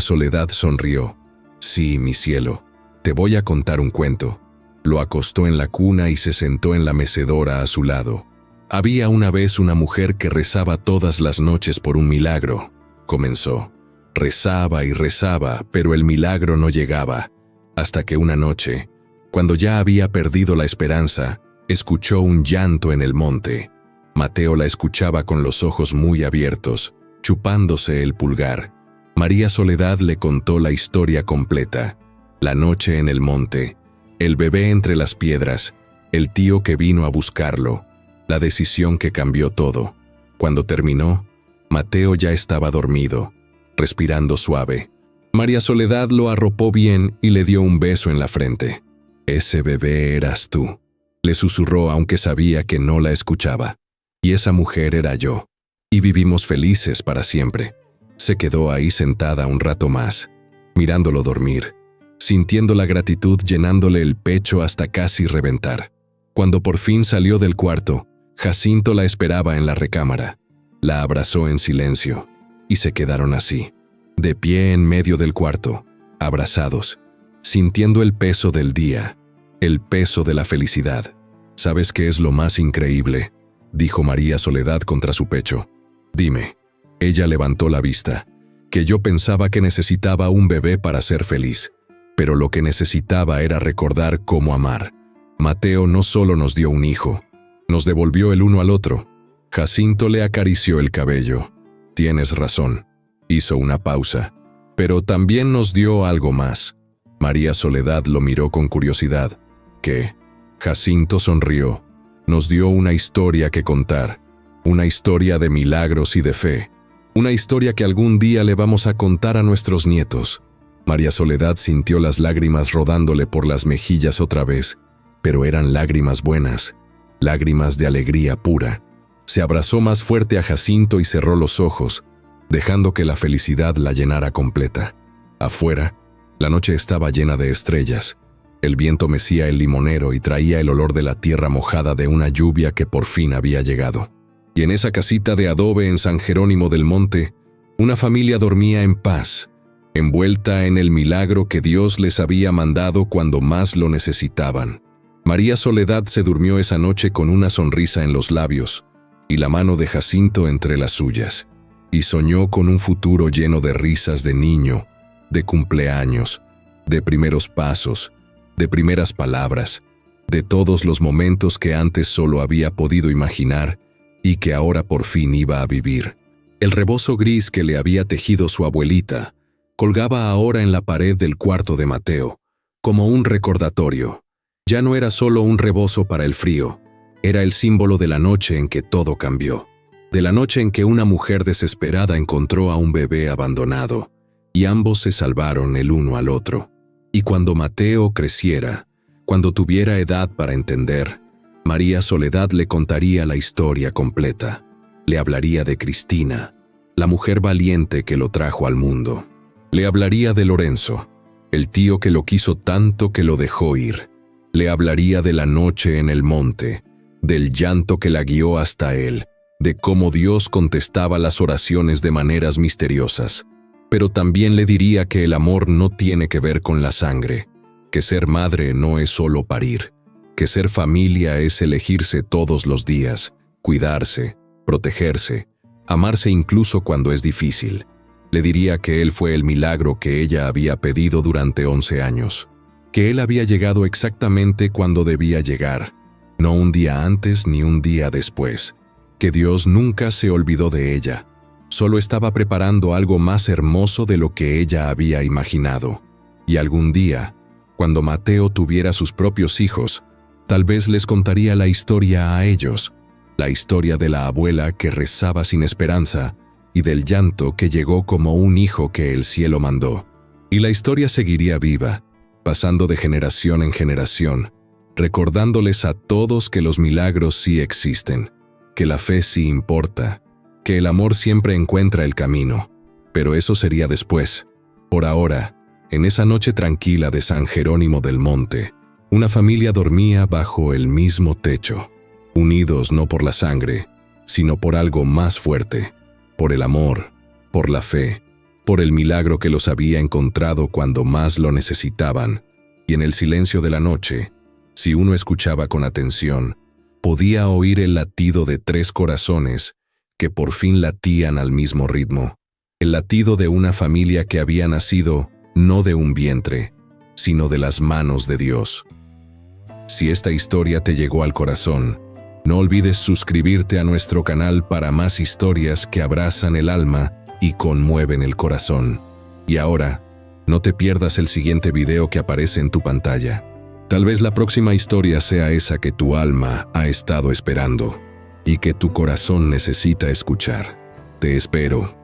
Soledad sonrió. «Sí, mi cielo, te voy a contar un cuento». Lo acostó en la cuna y se sentó en la mecedora a su lado. «Había una vez una mujer que rezaba todas las noches por un milagro», comenzó. Rezaba y rezaba, pero el milagro no llegaba, hasta que una noche, cuando ya había perdido la esperanza, escuchó un llanto en el monte. Mateo la escuchaba con los ojos muy abiertos, chupándose el pulgar. María Soledad le contó la historia completa. La noche en el monte, el bebé entre las piedras, el tío que vino a buscarlo, la decisión que cambió todo. Cuando terminó, Mateo ya estaba dormido, respirando suave. María Soledad lo arropó bien y le dio un beso en la frente. «Ese bebé eras tú», le susurró aunque sabía que no la escuchaba. «Y esa mujer era yo. Y vivimos felices para siempre». Se quedó ahí sentada un rato más, mirándolo dormir, sintiendo la gratitud llenándole el pecho hasta casi reventar. Cuando por fin salió del cuarto, Jacinto la esperaba en la recámara. La abrazó en silencio, y se quedaron así, de pie en medio del cuarto, abrazados, sintiendo el peso del día, el peso de la felicidad. «¿Sabes qué es lo más increíble?», dijo María Soledad contra su pecho. «Dime». Ella levantó la vista. Que yo pensaba que necesitaba un bebé para ser feliz, pero lo que necesitaba era recordar cómo amar. Mateo no solo nos dio un hijo, nos devolvió el uno al otro. Jacinto le acarició el cabello. Tienes razón. Hizo una pausa. Pero también nos dio algo más. María Soledad lo miró con curiosidad. ¿Qué? Jacinto sonrió. Nos dio una historia que contar. Una historia de milagros y de fe. Una historia que algún día le vamos a contar a nuestros nietos. María Soledad sintió las lágrimas rodándole por las mejillas otra vez, pero eran lágrimas buenas, lágrimas de alegría pura. Se abrazó más fuerte a Jacinto y cerró los ojos, dejando que la felicidad la llenara completa. Afuera, la noche estaba llena de estrellas. El viento mecía el limonero y traía el olor de la tierra mojada de una lluvia que por fin había llegado. Y en esa casita de adobe en San Jerónimo del Monte, una familia dormía en paz, envuelta en el milagro que Dios les había mandado cuando más lo necesitaban. María Soledad se durmió esa noche con una sonrisa en los labios y la mano de Jacinto entre las suyas, y soñó con un futuro lleno de risas de niño, de cumpleaños, de primeros pasos, de primeras palabras, de todos los momentos que antes solo había podido imaginar y que ahora por fin iba a vivir. El rebozo gris que le había tejido su abuelita colgaba ahora en la pared del cuarto de Mateo, como un recordatorio. Ya no era solo un rebozo para el frío, era el símbolo de la noche en que todo cambió, de la noche en que una mujer desesperada encontró a un bebé abandonado, y ambos se salvaron el uno al otro. Y cuando Mateo creciera, cuando tuviera edad para entender, María Soledad le contaría la historia completa. Le hablaría de Cristina, la mujer valiente que lo trajo al mundo. Le hablaría de Lorenzo, el tío que lo quiso tanto que lo dejó ir. Le hablaría de la noche en el monte, del llanto que la guió hasta él, de cómo Dios contestaba las oraciones de maneras misteriosas. Pero también le diría que el amor no tiene que ver con la sangre, que ser madre no es solo parir, que ser familia es elegirse todos los días, cuidarse, protegerse, amarse incluso cuando es difícil. Le diría que él fue el milagro que ella había pedido durante 11 años, que él había llegado exactamente cuando debía llegar, no un día antes ni un día después, que Dios nunca se olvidó de ella, solo estaba preparando algo más hermoso de lo que ella había imaginado. Y algún día, cuando Mateo tuviera sus propios hijos, tal vez les contaría la historia a ellos, la historia de la abuela que rezaba sin esperanza y del llanto que llegó como un hijo que el cielo mandó. Y la historia seguiría viva, pasando de generación en generación, recordándoles a todos que los milagros sí existen, que la fe sí importa, que el amor siempre encuentra el camino. Pero eso sería después. Por ahora, en esa noche tranquila de San Jerónimo del Monte, una familia dormía bajo el mismo techo, unidos no por la sangre, sino por algo más fuerte, por el amor, por la fe, por el milagro que los había encontrado cuando más lo necesitaban. Y en el silencio de la noche, si uno escuchaba con atención, podía oír el latido de 3 corazones que por fin latían al mismo ritmo, el latido de una familia que había nacido no de un vientre, sino de las manos de Dios. Si esta historia te llegó al corazón, no olvides suscribirte a nuestro canal para más historias que abrazan el alma y conmueven el corazón. Y ahora, no te pierdas el siguiente video que aparece en tu pantalla. Tal vez la próxima historia sea esa que tu alma ha estado esperando y que tu corazón necesita escuchar. Te espero.